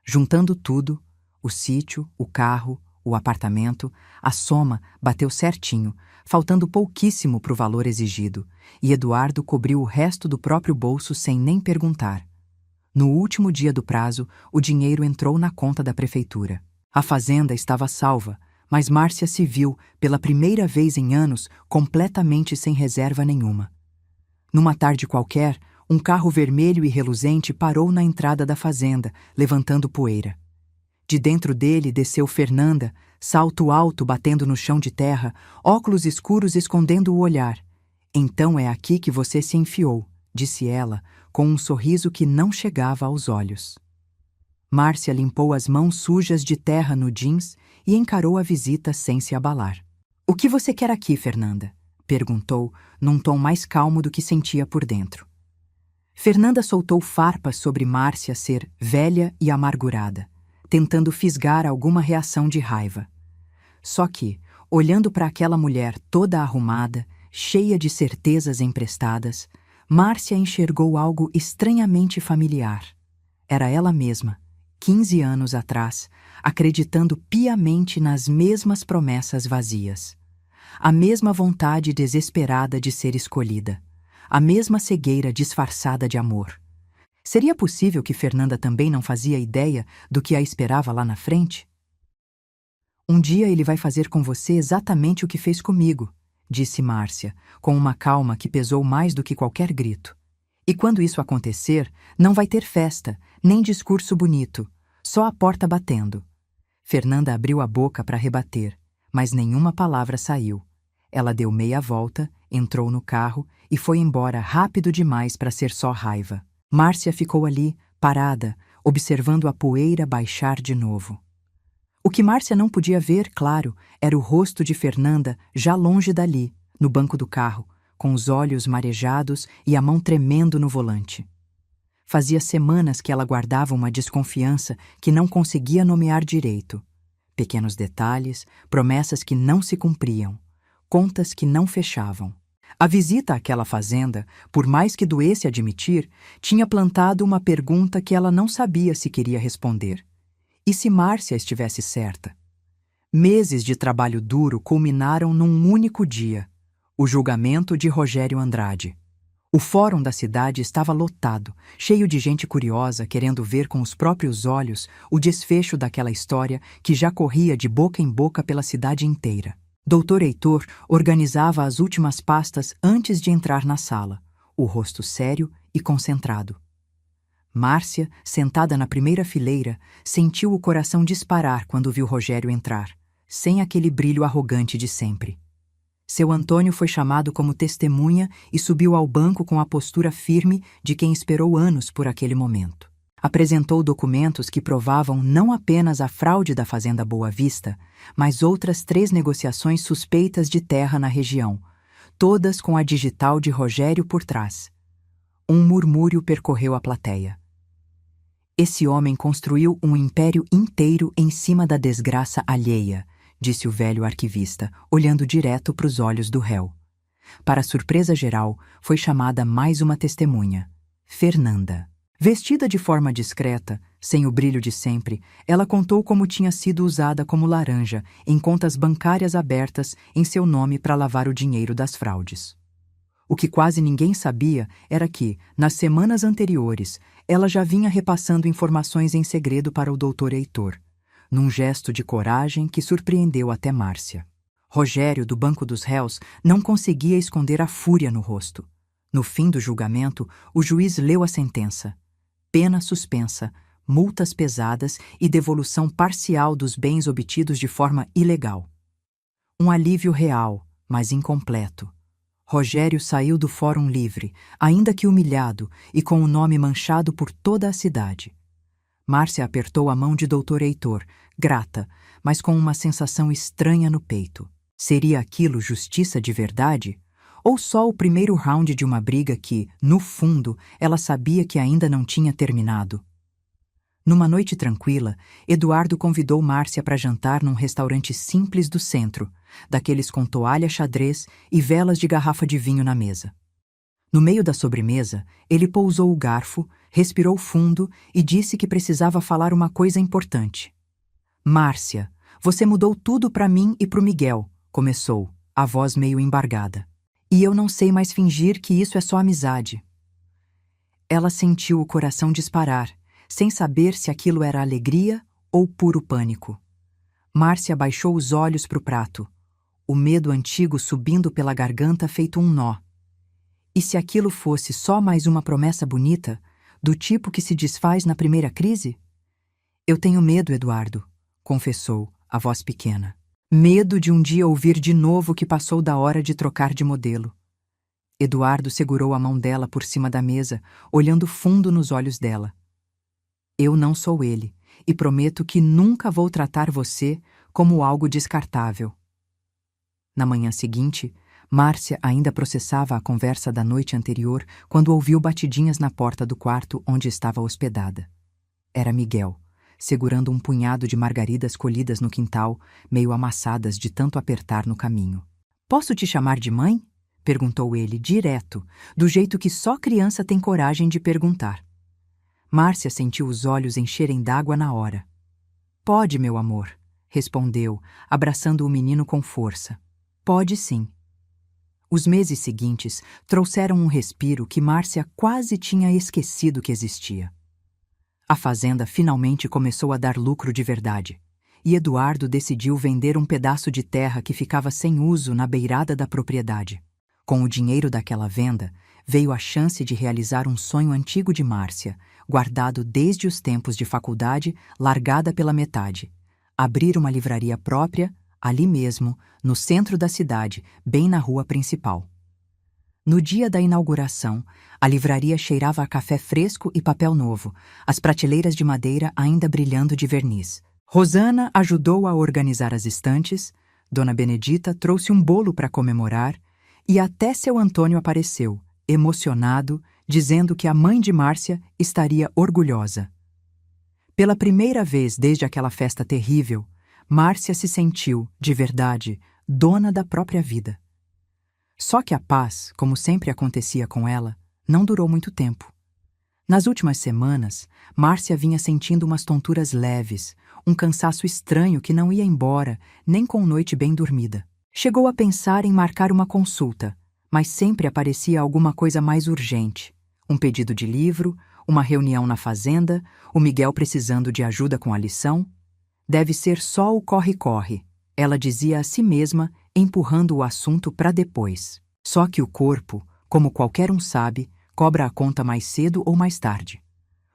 Juntando tudo, o sítio, o carro, o apartamento, a soma bateu certinho, faltando pouquíssimo para o valor exigido, e Eduardo cobriu o resto do próprio bolso sem nem perguntar. No último dia do prazo, o dinheiro entrou na conta da prefeitura. A fazenda estava salva, mas Márcia se viu, pela primeira vez em anos, completamente sem reserva nenhuma. Numa tarde qualquer, um carro vermelho e reluzente parou na entrada da fazenda, levantando poeira. De dentro dele desceu Fernanda, salto alto batendo no chão de terra, óculos escuros escondendo o olhar. Então é aqui que você se enfiou, disse ela, com um sorriso que não chegava aos olhos. Márcia limpou as mãos sujas de terra no jeans e encarou a visita sem se abalar. O que você quer aqui, Fernanda? Perguntou, num tom mais calmo do que sentia por dentro. Fernanda soltou farpas sobre Márcia ser velha e amargurada, tentando fisgar alguma reação de raiva. Só que, olhando para aquela mulher toda arrumada, cheia de certezas emprestadas, Márcia enxergou algo estranhamente familiar. Era ela mesma, 15 anos atrás, acreditando piamente nas mesmas promessas vazias. a mesma vontade desesperada de ser escolhida, a mesma cegueira disfarçada de amor. Seria possível que Fernanda também não fazia ideia do que a esperava lá na frente? Um dia ele vai fazer com você exatamente o que fez comigo, disse Márcia, com uma calma que pesou mais do que qualquer grito. E quando isso acontecer, não vai ter festa, nem discurso bonito, só a porta batendo. Fernanda abriu a boca para rebater, mas nenhuma palavra saiu. Ela deu meia volta, entrou no carro e foi embora rápido demais para ser só raiva. Márcia ficou ali, parada, observando a poeira baixar de novo. O que Márcia não podia ver, claro, era o rosto de Fernanda já longe dali, no banco do carro, com os olhos marejados e a mão tremendo no volante. Fazia semanas que ela guardava uma desconfiança que não conseguia nomear direito. Pequenos detalhes, promessas que não se cumpriam, contas que não fechavam. A visita àquela fazenda, por mais que doesse admitir, tinha plantado uma pergunta que ela não sabia se queria responder. E se Márcia estivesse certa? Meses de trabalho duro culminaram num único dia, o julgamento de Rogério Andrade. O fórum da cidade estava lotado, cheio de gente curiosa querendo ver com os próprios olhos o desfecho daquela história que já corria de boca em boca pela cidade inteira. Dr. Heitor organizava as últimas pastas antes de entrar na sala, o rosto sério e concentrado. Márcia, sentada na primeira fileira, sentiu o coração disparar quando viu Rogério entrar, sem aquele brilho arrogante de sempre. Seu Antônio foi chamado como testemunha e subiu ao banco com a postura firme de quem esperou anos por aquele momento. Apresentou documentos que provavam não apenas a fraude da Fazenda Boa Vista, mas outras 3 negociações suspeitas de terra na região, todas com a digital de Rogério por trás. Um murmúrio percorreu a plateia. Esse homem construiu um império inteiro em cima da desgraça alheia, disse o velho arquivista, olhando direto para os olhos do réu. Para surpresa geral, foi chamada mais uma testemunha, Fernanda. Vestida de forma discreta, sem o brilho de sempre, ela contou como tinha sido usada como laranja em contas bancárias abertas em seu nome para lavar o dinheiro das fraudes. O que quase ninguém sabia era que, nas semanas anteriores, ela já vinha repassando informações em segredo para o Dr. Heitor, num gesto de coragem que surpreendeu até Márcia. Rogério, do banco dos réus, não conseguia esconder a fúria no rosto. No fim do julgamento, o juiz leu a sentença. Pena suspensa, multas pesadas e devolução parcial dos bens obtidos de forma ilegal. Um alívio real, mas incompleto. Rogério saiu do fórum livre, ainda que humilhado e com o nome manchado por toda a cidade. Márcia apertou a mão de Dr. Heitor, grata, mas com uma sensação estranha no peito. Seria aquilo justiça de verdade? Ou só o primeiro round de uma briga que, no fundo, ela sabia que ainda não tinha terminado? Numa noite tranquila, Eduardo convidou Márcia para jantar num restaurante simples do centro, daqueles com toalha xadrez e velas de garrafa de vinho na mesa. No meio da sobremesa, ele pousou o garfo, respirou fundo e disse que precisava falar uma coisa importante. Márcia, você mudou tudo para mim e pro Miguel, começou, a voz meio embargada. E eu não sei mais fingir que isso é só amizade. Ela sentiu o coração disparar, sem saber se aquilo era alegria ou puro pânico. Márcia baixou os olhos para o prato, o medo antigo subindo pela garganta feito um nó. E se aquilo fosse só mais uma promessa bonita, do tipo que se desfaz na primeira crise? Eu tenho medo, Eduardo, confessou, a voz pequena. Medo de um dia ouvir de novo que passou da hora de trocar de modelo. Eduardo segurou a mão dela por cima da mesa, olhando fundo nos olhos dela. Eu não sou ele, e prometo que nunca vou tratar você como algo descartável. Na manhã seguinte, Márcia ainda processava a conversa da noite anterior quando ouviu batidinhas na porta do quarto onde estava hospedada. Era Miguel, segurando um punhado de margaridas colhidas no quintal, meio amassadas de tanto apertar no caminho. Posso te chamar de mãe? Perguntou ele, direto, do jeito que só criança tem coragem de perguntar. Márcia sentiu os olhos encherem d'água na hora. Pode, meu amor, respondeu, abraçando o menino com força. Pode sim. Os meses seguintes trouxeram um respiro que Márcia quase tinha esquecido que existia. A fazenda finalmente começou a dar lucro de verdade, e Eduardo decidiu vender um pedaço de terra que ficava sem uso na beirada da propriedade. Com o dinheiro daquela venda, veio a chance de realizar um sonho antigo de Márcia, guardado desde os tempos de faculdade, largada pela metade: abrir uma livraria própria, ali mesmo, no centro da cidade, bem na rua principal. No dia da inauguração, a livraria cheirava a café fresco e papel novo, as prateleiras de madeira ainda brilhando de verniz. Rosana ajudou a organizar as estantes, Dona Benedita trouxe um bolo para comemorar e até seu Antônio apareceu, emocionado, dizendo que a mãe de Márcia estaria orgulhosa. Pela primeira vez desde aquela festa terrível, Márcia se sentiu, de verdade, dona da própria vida. Só que a paz, como sempre acontecia com ela, não durou muito tempo. Nas últimas semanas, Márcia vinha sentindo umas tonturas leves, um cansaço estranho que não ia embora, nem com noite bem dormida. Chegou a pensar em marcar uma consulta, mas sempre aparecia alguma coisa mais urgente. Um pedido de livro, uma reunião na fazenda, o Miguel precisando de ajuda com a lição. Deve ser só o corre-corre, ela dizia a si mesma, empurrando o assunto para depois. Só que o corpo, como qualquer um sabe, cobra a conta mais cedo ou mais tarde.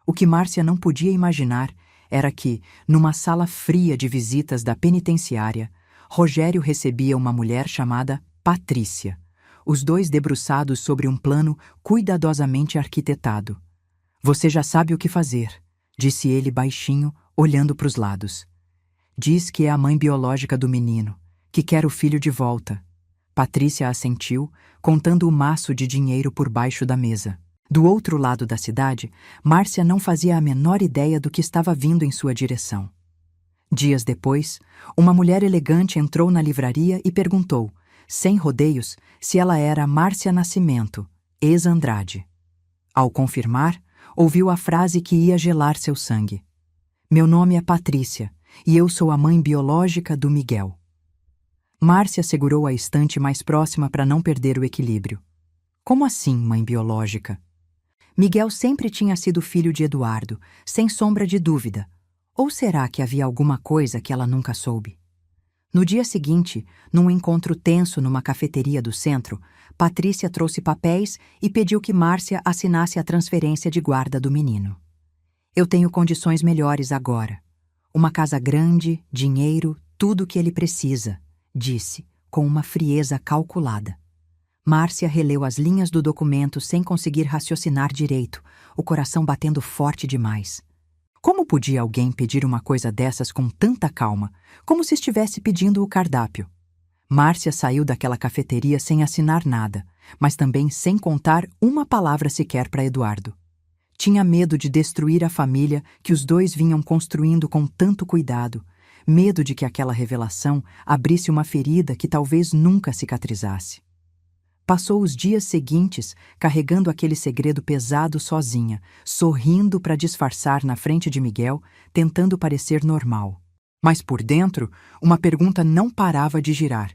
O que Márcia não podia imaginar era que, numa sala fria de visitas da penitenciária, Rogério recebia uma mulher chamada Patrícia, os dois debruçados sobre um plano cuidadosamente arquitetado. "Você já sabe o que fazer", disse ele baixinho, olhando para os lados. "Diz que é a mãe biológica do menino, que quer o filho de volta." Patrícia assentiu, contando o maço de dinheiro por baixo da mesa. Do outro lado da cidade, Márcia não fazia a menor ideia do que estava vindo em sua direção. Dias depois, uma mulher elegante entrou na livraria e perguntou, sem rodeios, se ela era Márcia Nascimento, ex-Andrade. Ao confirmar, ouviu a frase que ia gelar seu sangue. "Meu nome é Patrícia, e eu sou a mãe biológica do Miguel." Márcia segurou a estante mais próxima para não perder o equilíbrio. "Como assim, mãe biológica?" Miguel sempre tinha sido filho de Eduardo, sem sombra de dúvida. Ou será que havia alguma coisa que ela nunca soube? No dia seguinte, num encontro tenso numa cafeteria do centro, Patrícia trouxe papéis e pediu que Márcia assinasse a transferência de guarda do menino. "Eu tenho condições melhores agora. Uma casa grande, dinheiro, tudo o que ele precisa", disse, com uma frieza calculada. Márcia releu as linhas do documento sem conseguir raciocinar direito, o coração batendo forte demais. Como podia alguém pedir uma coisa dessas com tanta calma, como se estivesse pedindo o cardápio? Márcia saiu daquela cafeteria sem assinar nada, mas também sem contar uma palavra sequer para Eduardo. Tinha medo de destruir a família que os dois vinham construindo com tanto cuidado, medo de que aquela revelação abrisse uma ferida que talvez nunca cicatrizasse. Passou os dias seguintes carregando aquele segredo pesado sozinha, sorrindo para disfarçar na frente de Miguel, tentando parecer normal. Mas por dentro, uma pergunta não parava de girar.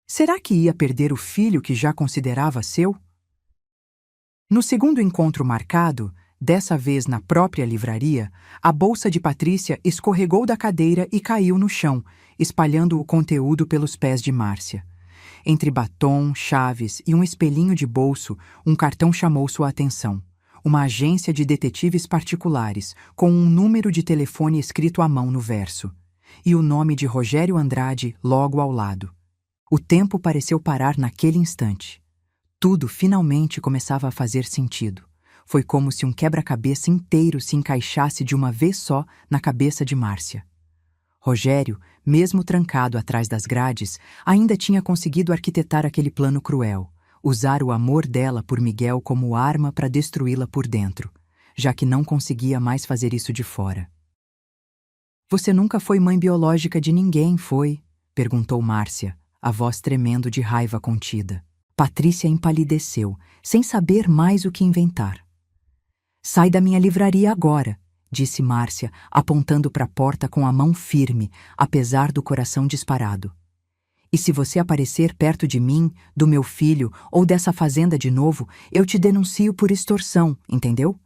Será que ia perder o filho que já considerava seu? No segundo encontro marcado, dessa vez na própria livraria, a bolsa de Patrícia escorregou da cadeira e caiu no chão, espalhando o conteúdo pelos pés de Márcia. Entre batom, chaves e um espelhinho de bolso, um cartão chamou sua atenção. Uma agência de detetives particulares, com um número de telefone escrito à mão no verso. E o nome de Rogério Andrade logo ao lado. O tempo pareceu parar naquele instante. Tudo finalmente começava a fazer sentido. Foi como se um quebra-cabeça inteiro se encaixasse de uma vez só na cabeça de Márcia. Rogério, mesmo trancado atrás das grades, ainda tinha conseguido arquitetar aquele plano cruel, usar o amor dela por Miguel como arma para destruí-la por dentro, já que não conseguia mais fazer isso de fora. "Você nunca foi mãe biológica de ninguém, foi?" perguntou Márcia, a voz tremendo de raiva contida. Patrícia empalideceu, sem saber mais o que inventar. "Sai da minha livraria agora", disse Márcia, apontando para a porta com a mão firme, apesar do coração disparado. E se você aparecer perto de mim, do meu filho ou dessa fazenda de novo, eu te denuncio por extorsão, entendeu?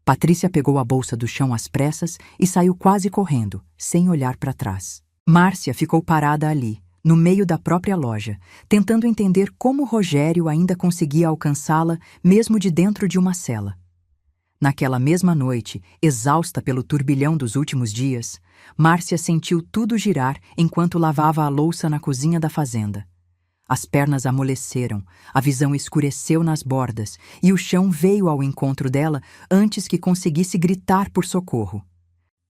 Patrícia pegou a bolsa do chão às pressas e saiu quase correndo, sem olhar para trás. Márcia ficou parada ali, no meio da própria loja, tentando entender como Rogério ainda conseguia alcançá-la mesmo de dentro de uma cela. Naquela mesma noite, exausta pelo turbilhão dos últimos dias, Márcia sentiu tudo girar enquanto lavava a louça na cozinha da fazenda. As pernas amoleceram, a visão escureceu nas bordas e o chão veio ao encontro dela antes que conseguisse gritar por socorro.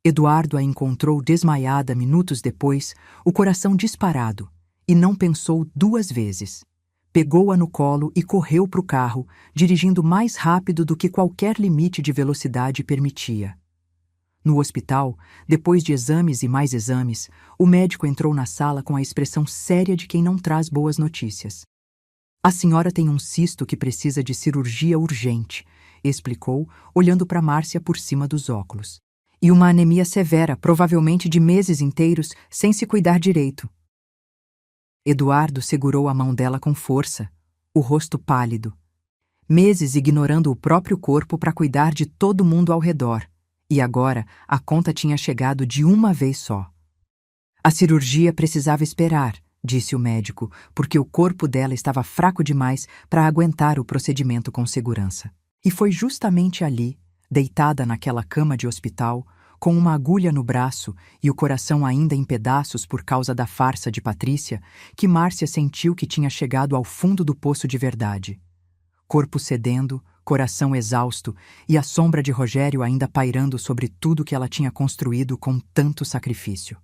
Eduardo a encontrou desmaiada minutos depois, o coração disparado, e não pensou 2 vezes. Pegou-a no colo e correu para o carro, dirigindo mais rápido do que qualquer limite de velocidade permitia. No hospital, depois de exames e mais exames, o médico entrou na sala com a expressão séria de quem não traz boas notícias. A senhora tem um cisto que precisa de cirurgia urgente, explicou, olhando para Márcia por cima dos óculos. E uma anemia severa, provavelmente de meses inteiros, sem se cuidar direito. Eduardo segurou a mão dela com força, o rosto pálido. Meses ignorando o próprio corpo para cuidar de todo mundo ao redor. E agora a conta tinha chegado de uma vez só. A cirurgia precisava esperar, disse o médico, porque o corpo dela estava fraco demais para aguentar o procedimento com segurança. E foi justamente ali, deitada naquela cama de hospital, com uma agulha no braço e o coração ainda em pedaços por causa da farsa de Patrícia, que Márcia sentiu que tinha chegado ao fundo do poço de verdade. Corpo cedendo, coração exausto e a sombra de Rogério ainda pairando sobre tudo que ela tinha construído com tanto sacrifício.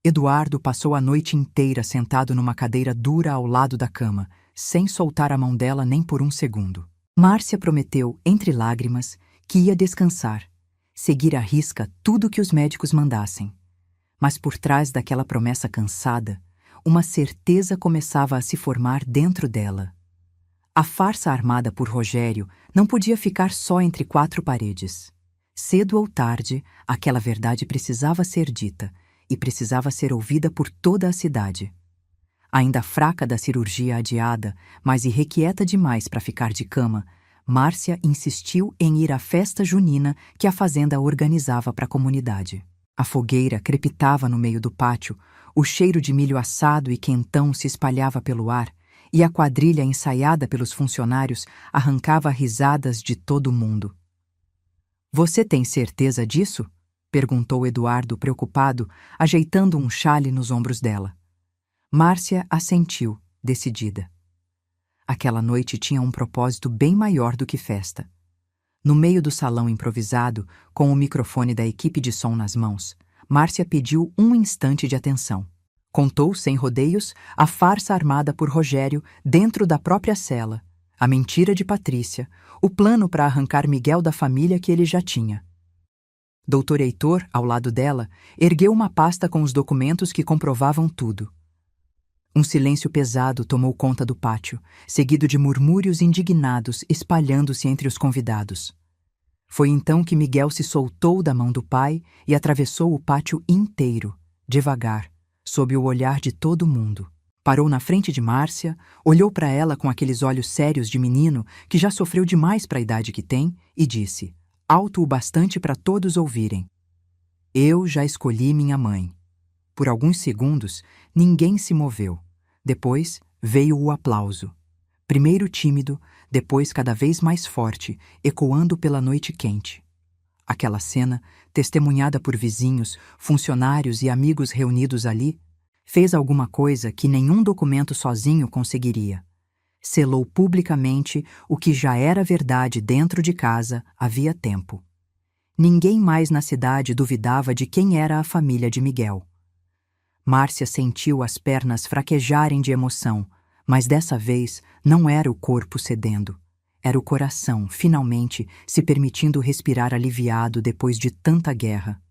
Eduardo passou a noite inteira sentado numa cadeira dura ao lado da cama, sem soltar a mão dela nem por um segundo. Márcia prometeu, entre lágrimas, que ia descansar, seguir à risca tudo que os médicos mandassem. Mas por trás daquela promessa cansada, uma certeza começava a se formar dentro dela. A farsa armada por Rogério não podia ficar só entre 4 paredes. Cedo ou tarde, aquela verdade precisava ser dita e precisava ser ouvida por toda a cidade. Ainda fraca da cirurgia adiada, mas irrequieta demais para ficar de cama, Márcia insistiu em ir à festa junina que a fazenda organizava para a comunidade. A fogueira crepitava no meio do pátio, o cheiro de milho assado e quentão se espalhava pelo ar, e a quadrilha ensaiada pelos funcionários arrancava risadas de todo mundo. "Você tem certeza disso?" perguntou Eduardo preocupado, ajeitando um chale nos ombros dela. Márcia assentiu, decidida. Aquela noite tinha um propósito bem maior do que festa. No meio do salão improvisado, com o microfone da equipe de som nas mãos, Márcia pediu um instante de atenção. Contou, sem rodeios, a farsa armada por Rogério dentro da própria cela, a mentira de Patrícia, o plano para arrancar Miguel da família que ele já tinha. Doutor Heitor, ao lado dela, ergueu uma pasta com os documentos que comprovavam tudo. Um silêncio pesado tomou conta do pátio, seguido de murmúrios indignados espalhando-se entre os convidados. Foi então que Miguel se soltou da mão do pai e atravessou o pátio inteiro, devagar, sob o olhar de todo mundo. Parou na frente de Márcia, olhou para ela com aqueles olhos sérios de menino que já sofreu demais para a idade que tem e disse, alto o bastante para todos ouvirem: "Eu já escolhi minha mãe." Por alguns segundos, ninguém se moveu. Depois veio o aplauso. Primeiro tímido, depois cada vez mais forte, ecoando pela noite quente. Aquela cena, testemunhada por vizinhos, funcionários e amigos reunidos ali, fez alguma coisa que nenhum documento sozinho conseguiria. Selou publicamente o que já era verdade dentro de casa havia tempo. Ninguém mais na cidade duvidava de quem era a família de Miguel. Márcia sentiu as pernas fraquejarem de emoção, mas dessa vez não era o corpo cedendo. Era o coração, finalmente, se permitindo respirar aliviado depois de tanta guerra.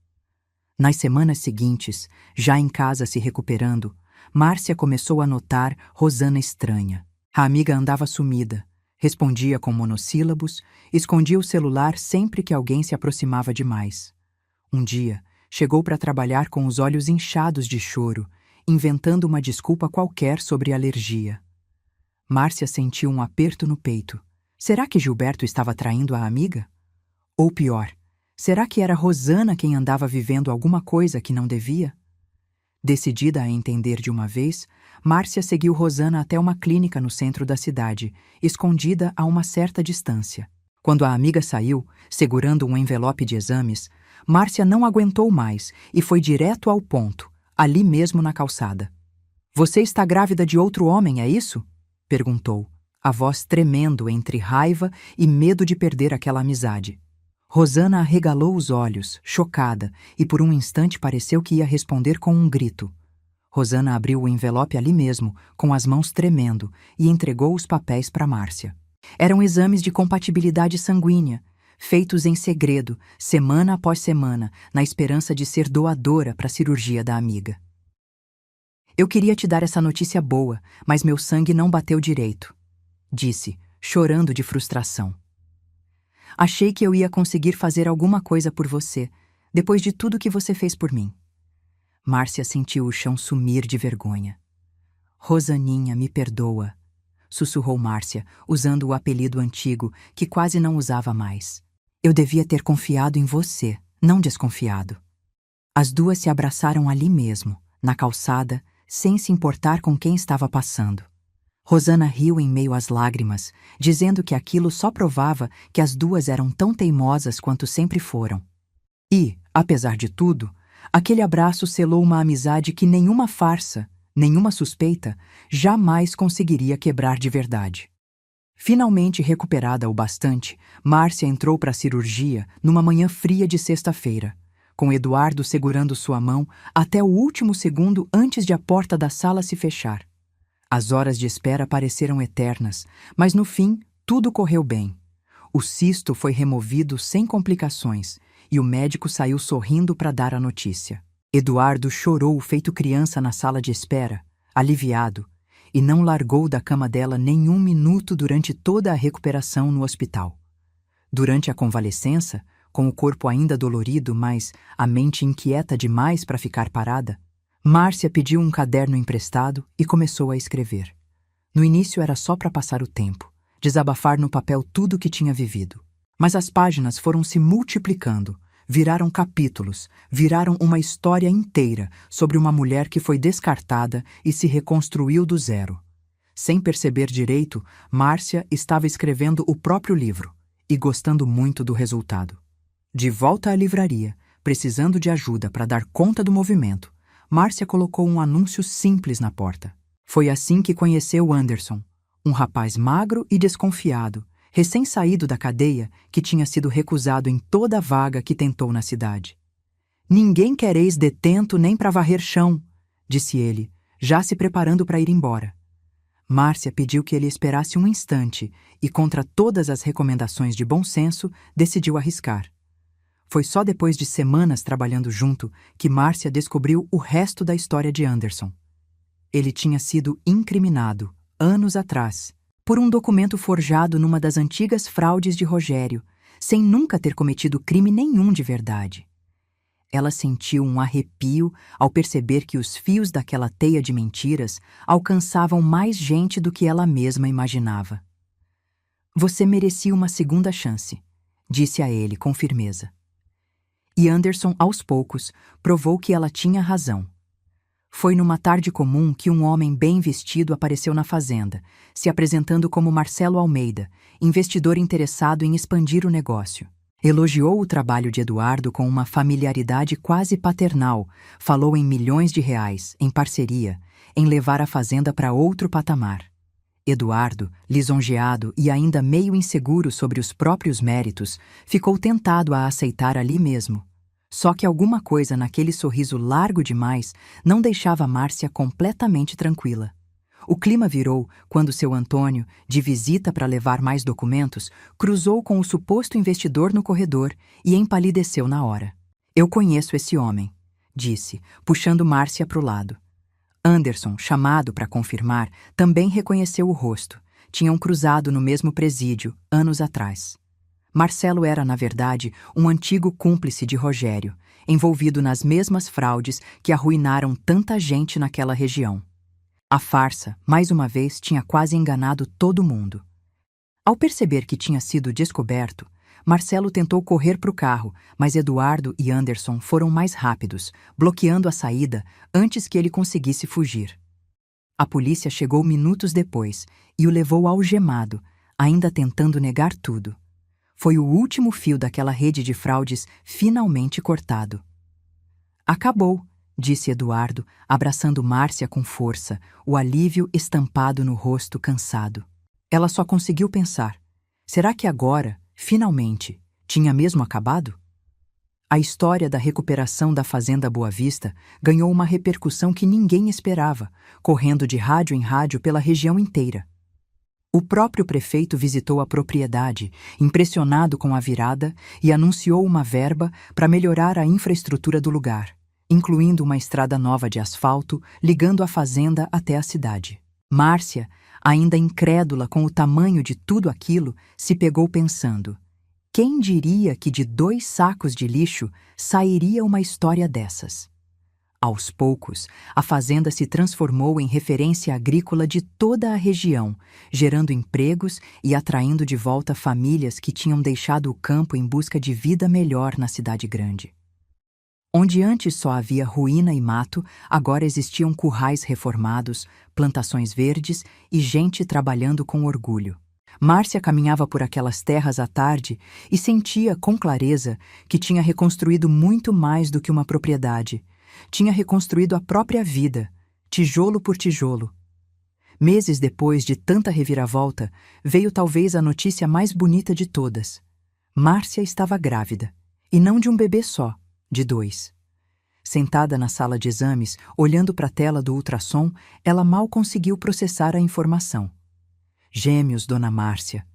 Nas semanas seguintes, já em casa se recuperando, Márcia começou a notar Rosana estranha. A amiga andava sumida, respondia com monossílabos, escondia o celular sempre que alguém se aproximava demais. Um dia, chegou para trabalhar com os olhos inchados de choro inventando uma desculpa qualquer sobre alergia. Márcia sentiu um aperto no peito. Será que Gilberto estava traindo a amiga? Ou pior, será que era Rosana quem andava vivendo alguma coisa que não devia? Decidida a entender de uma vez, Márcia seguiu Rosana até uma clínica no centro da cidade, escondida a uma certa distância. Quando a amiga saiu, segurando um envelope de exames, Márcia não aguentou mais e foi direto ao ponto, ali mesmo na calçada. "Você está grávida de outro homem, é isso?" perguntou, a voz tremendo entre raiva e medo de perder aquela amizade. Rosana arregalou os olhos, chocada, e por um instante pareceu que ia responder com um grito. Rosana abriu o envelope ali mesmo, com as mãos tremendo, e entregou os papéis para Márcia. Eram exames de compatibilidade sanguínea, feitos em segredo, semana após semana, na esperança de ser doadora para a cirurgia da amiga. "Eu queria te dar essa notícia boa, mas meu sangue não bateu direito", disse, chorando de frustração. "Achei que eu ia conseguir fazer alguma coisa por você, depois de tudo que você fez por mim." Márcia sentiu o chão sumir de vergonha. "Rosaninha, me perdoa", sussurrou Márcia, usando o apelido antigo, que quase não usava mais. "Eu devia ter confiado em você, não desconfiado." As duas se abraçaram ali mesmo, na calçada, sem se importar com quem estava passando. Rosana riu em meio às lágrimas, dizendo que aquilo só provava que as duas eram tão teimosas quanto sempre foram. E, apesar de tudo, aquele abraço selou uma amizade que nenhuma farsa, nenhuma suspeita, jamais conseguiria quebrar de verdade. Finalmente recuperada o bastante, Márcia entrou para a cirurgia numa manhã fria de sexta-feira, com Eduardo segurando sua mão até o último segundo antes de a porta da sala se fechar. As horas de espera pareceram eternas, mas no fim tudo correu bem. O cisto foi removido sem complicações e o médico saiu sorrindo para dar a notícia. Eduardo chorou feito criança na sala de espera, aliviado, e não largou da cama dela nenhum minuto durante toda a recuperação no hospital. Durante a convalescença, com o corpo ainda dolorido, mas a mente inquieta demais para ficar parada, Márcia pediu um caderno emprestado e começou a escrever. No início era só para passar o tempo, desabafar no papel tudo o que tinha vivido. Mas as páginas foram se multiplicando, viraram capítulos, viraram uma história inteira sobre uma mulher que foi descartada e se reconstruiu do zero. Sem perceber direito, Márcia estava escrevendo o próprio livro e gostando muito do resultado. De volta à livraria, precisando de ajuda para dar conta do movimento, Márcia colocou um anúncio simples na porta. Foi assim que conheceu Anderson, um rapaz magro e desconfiado, recém-saído da cadeia, que tinha sido recusado em toda a vaga que tentou na cidade. "Ninguém quer ex-detento nem para varrer chão", disse ele, já se preparando para ir embora. Márcia pediu que ele esperasse um instante e, contra todas as recomendações de bom senso, decidiu arriscar. Foi só depois de semanas trabalhando junto que Márcia descobriu o resto da história de Anderson. Ele tinha sido incriminado, anos atrás, por um documento forjado numa das antigas fraudes de Rogério, sem nunca ter cometido crime nenhum de verdade. Ela sentiu um arrepio ao perceber que os fios daquela teia de mentiras alcançavam mais gente do que ela mesma imaginava. "Você merecia uma segunda chance", disse a ele com firmeza. E Anderson, aos poucos, provou que ela tinha razão. Foi numa tarde comum que um homem bem vestido apareceu na fazenda, se apresentando como Marcelo Almeida, investidor interessado em expandir o negócio. Elogiou o trabalho de Eduardo com uma familiaridade quase paternal, falou em milhões de reais, em parceria, em levar a fazenda para outro patamar. Eduardo, lisonjeado e ainda meio inseguro sobre os próprios méritos, ficou tentado a aceitar ali mesmo. Só que alguma coisa naquele sorriso largo demais não deixava Márcia completamente tranquila. O clima virou quando seu Antônio, de visita para levar mais documentos, cruzou com o suposto investidor no corredor e empalideceu na hora. "Eu conheço esse homem", disse, puxando Márcia para o lado. Anderson, chamado para confirmar, também reconheceu o rosto. Tinham cruzado no mesmo presídio, anos atrás. Marcelo era, na verdade, um antigo cúmplice de Rogério, envolvido nas mesmas fraudes que arruinaram tanta gente naquela região. A farsa, mais uma vez, tinha quase enganado todo mundo. Ao perceber que tinha sido descoberto, Marcelo tentou correr para o carro, mas Eduardo e Anderson foram mais rápidos, bloqueando a saída antes que ele conseguisse fugir. A polícia chegou minutos depois e o levou algemado, ainda tentando negar tudo. Foi o último fio daquela rede de fraudes finalmente cortado. Acabou, disse Eduardo, abraçando Márcia com força, o alívio estampado no rosto cansado. Ela só conseguiu pensar: será que agora, finalmente, tinha mesmo acabado? A história da recuperação da Fazenda Boa Vista ganhou uma repercussão que ninguém esperava, correndo de rádio em rádio pela região inteira. O próprio prefeito visitou a propriedade, impressionado com a virada, e anunciou uma verba para melhorar a infraestrutura do lugar, incluindo uma estrada nova de asfalto ligando a fazenda até a cidade. Márcia, ainda incrédula com o tamanho de tudo aquilo, se pegou pensando: quem diria que de 2 sacos de lixo sairia uma história dessas? Aos poucos, a fazenda se transformou em referência agrícola de toda a região, gerando empregos e atraindo de volta famílias que tinham deixado o campo em busca de vida melhor na cidade grande. Onde antes só havia ruína e mato, agora existiam currais reformados, plantações verdes e gente trabalhando com orgulho. Márcia caminhava por aquelas terras à tarde e sentia com clareza que tinha reconstruído muito mais do que uma propriedade. Tinha reconstruído a própria vida, tijolo por tijolo. Meses depois de tanta reviravolta, veio talvez a notícia mais bonita de todas. Márcia estava grávida, e não de um bebê só, de 2. Sentada na sala de exames, olhando para a tela do ultrassom, ela mal conseguiu processar a informação. Gêmeos, dona Márcia.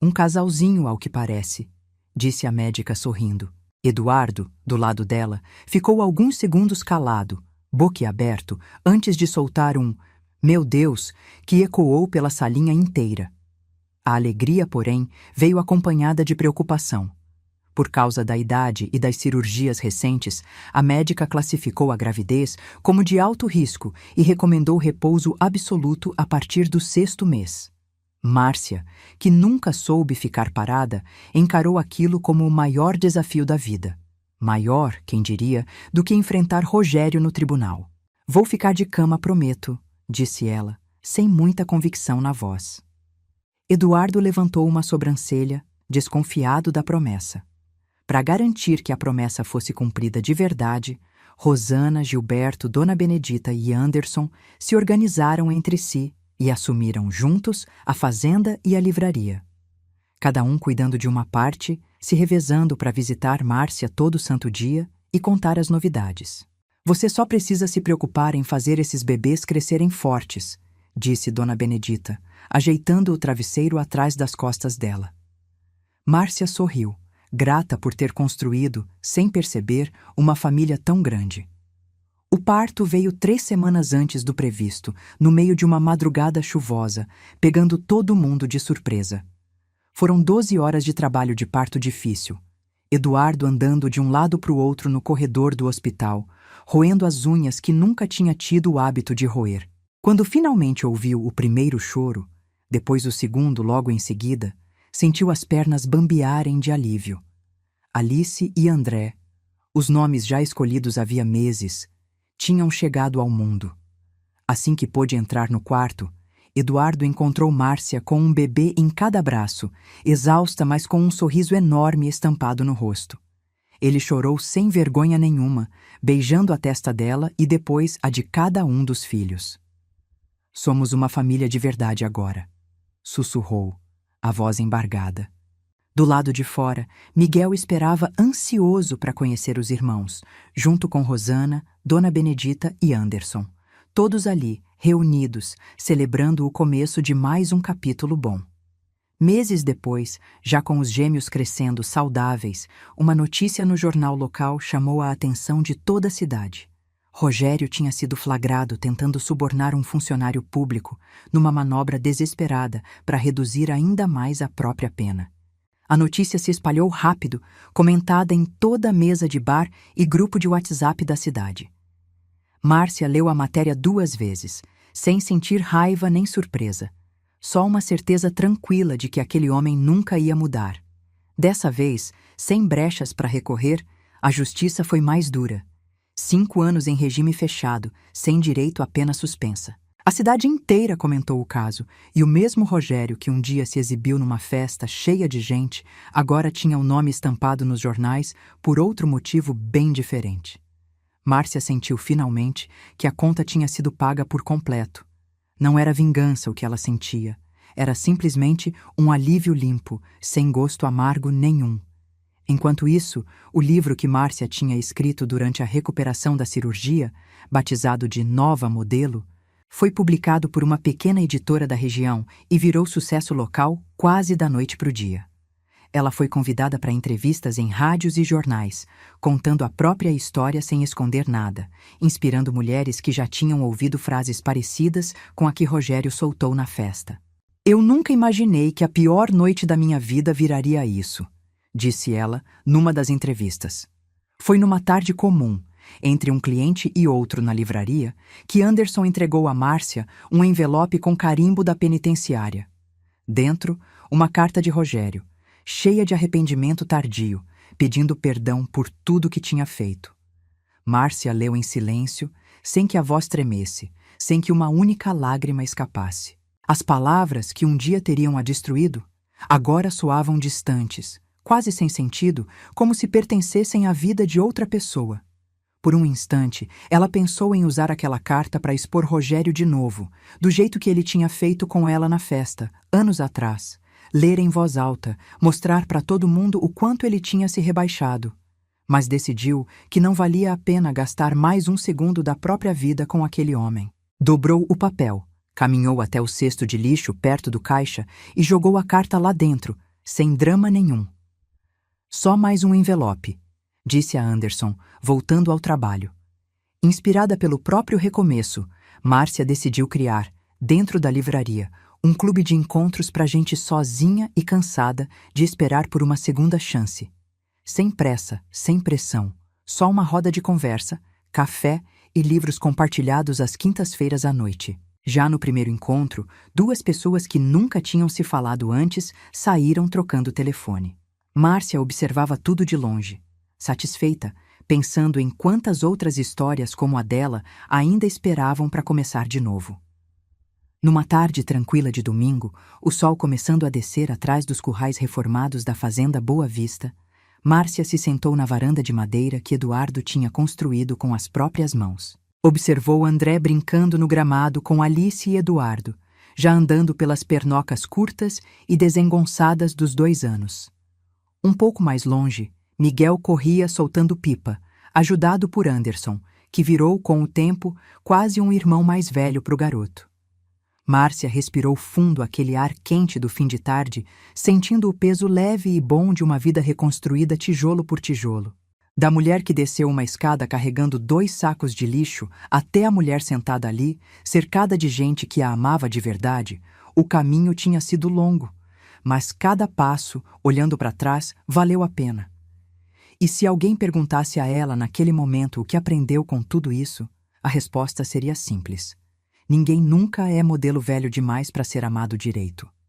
Um casalzinho, ao que parece, disse a médica sorrindo. Eduardo, do lado dela, ficou alguns segundos calado, boquiaberto, antes de soltar um "meu Deus", que ecoou pela salinha inteira. A alegria, porém, veio acompanhada de preocupação. Por causa da idade e das cirurgias recentes, a médica classificou a gravidez como de alto risco e recomendou repouso absoluto a partir do 6º mês. Márcia, que nunca soube ficar parada, encarou aquilo como o maior desafio da vida. Maior, quem diria, do que enfrentar Rogério no tribunal. "Vou ficar de cama, prometo", disse ela, sem muita convicção na voz. Eduardo levantou uma sobrancelha, desconfiado da promessa. Para garantir que a promessa fosse cumprida de verdade, Rosana, Gilberto, Dona Benedita e Anderson se organizaram entre si e assumiram juntos a fazenda e a livraria. Cada um cuidando de uma parte, se revezando para visitar Márcia todo santo dia e contar as novidades. "Você só precisa se preocupar em fazer esses bebês crescerem fortes", disse Dona Benedita, ajeitando o travesseiro atrás das costas dela. Márcia sorriu, grata por ter construído, sem perceber, uma família tão grande. O parto veio 3 semanas antes do previsto, no meio de uma madrugada chuvosa, pegando todo mundo de surpresa. Foram 12 horas de trabalho de parto difícil. Eduardo andando de um lado para o outro no corredor do hospital, roendo as unhas que nunca tinha tido o hábito de roer. Quando finalmente ouviu o primeiro choro, depois o segundo logo em seguida, sentiu as pernas bambearem de alívio. Alice e André, os nomes já escolhidos havia meses, tinham chegado ao mundo. Assim que pôde entrar no quarto, Eduardo encontrou Márcia com um bebê em cada braço, exausta, mas com um sorriso enorme estampado no rosto. Ele chorou sem vergonha nenhuma, beijando a testa dela e depois a de cada um dos filhos. "Somos uma família de verdade agora", sussurrou, a voz embargada. Do lado de fora, Miguel esperava ansioso para conhecer os irmãos, junto com Rosana, Dona Benedita e Anderson. Todos ali, reunidos, celebrando o começo de mais um capítulo bom. Meses depois, já com os gêmeos crescendo saudáveis, uma notícia no jornal local chamou a atenção de toda a cidade. Rogério tinha sido flagrado tentando subornar um funcionário público, numa manobra desesperada para reduzir ainda mais a própria pena. A notícia se espalhou rápido, comentada em toda a mesa de bar e grupo de WhatsApp da cidade. Márcia leu a matéria 2 vezes, sem sentir raiva nem surpresa. Só uma certeza tranquila de que aquele homem nunca ia mudar. Dessa vez, sem brechas para recorrer, a justiça foi mais dura. 5 anos em regime fechado, sem direito à pena suspensa. A cidade inteira comentou o caso, e o mesmo Rogério que um dia se exibiu numa festa cheia de gente, agora tinha o nome estampado nos jornais por outro motivo bem diferente. Márcia sentiu finalmente que a conta tinha sido paga por completo. Não era vingança o que ela sentia, era simplesmente um alívio limpo, sem gosto amargo nenhum. Enquanto isso, o livro que Márcia tinha escrito durante a recuperação da cirurgia, batizado de Nova Modelo, foi publicado por uma pequena editora da região e virou sucesso local quase da noite para o dia. Ela foi convidada para entrevistas em rádios e jornais, contando a própria história sem esconder nada, inspirando mulheres que já tinham ouvido frases parecidas com a que Rogério soltou na festa. "Eu nunca imaginei que a pior noite da minha vida viraria isso", disse ela numa das entrevistas. Foi numa tarde comum, entre um cliente e outro na livraria, que Anderson entregou a Márcia um envelope com carimbo da penitenciária. Dentro, uma carta de Rogério, cheia de arrependimento tardio, pedindo perdão por tudo que tinha feito. Márcia leu em silêncio, sem que a voz tremesse, sem que uma única lágrima escapasse. As palavras que um dia teriam a destruído, agora soavam distantes, quase sem sentido, como se pertencessem à vida de outra pessoa. Por um instante, ela pensou em usar aquela carta para expor Rogério de novo, do jeito que ele tinha feito com ela na festa, anos atrás. Ler em voz alta, mostrar para todo mundo o quanto ele tinha se rebaixado. Mas decidiu que não valia a pena gastar mais um segundo da própria vida com aquele homem. Dobrou o papel, caminhou até o cesto de lixo perto do caixa e jogou a carta lá dentro, sem drama nenhum. "Só mais um envelope", disse a Anderson, voltando ao trabalho. Inspirada pelo próprio recomeço, Márcia decidiu criar, dentro da livraria, um clube de encontros para gente sozinha e cansada de esperar por uma segunda chance. Sem pressa, sem pressão, só uma roda de conversa, café e livros compartilhados às quintas-feiras à noite. Já no primeiro encontro, 2 pessoas que nunca tinham se falado antes saíram trocando telefone. Márcia observava tudo de longe, satisfeita, pensando em quantas outras histórias como a dela ainda esperavam para começar de novo. Numa tarde tranquila de domingo, o sol começando a descer atrás dos currais reformados da fazenda Boa Vista, Márcia se sentou na varanda de madeira que Eduardo tinha construído com as próprias mãos. Observou André brincando no gramado com Alice e Eduardo, já andando pelas pernocas curtas e desengonçadas dos 2 anos. Um pouco mais longe, Miguel corria soltando pipa, ajudado por Anderson, que virou, com o tempo, quase um irmão mais velho para o garoto. Márcia respirou fundo aquele ar quente do fim de tarde, sentindo o peso leve e bom de uma vida reconstruída tijolo por tijolo. Da mulher que desceu uma escada carregando 2 sacos de lixo até a mulher sentada ali, cercada de gente que a amava de verdade, o caminho tinha sido longo, mas cada passo, olhando para trás, valeu a pena. E se alguém perguntasse a ela naquele momento o que aprendeu com tudo isso, a resposta seria simples: ninguém nunca é modelo velho demais para ser amado direito.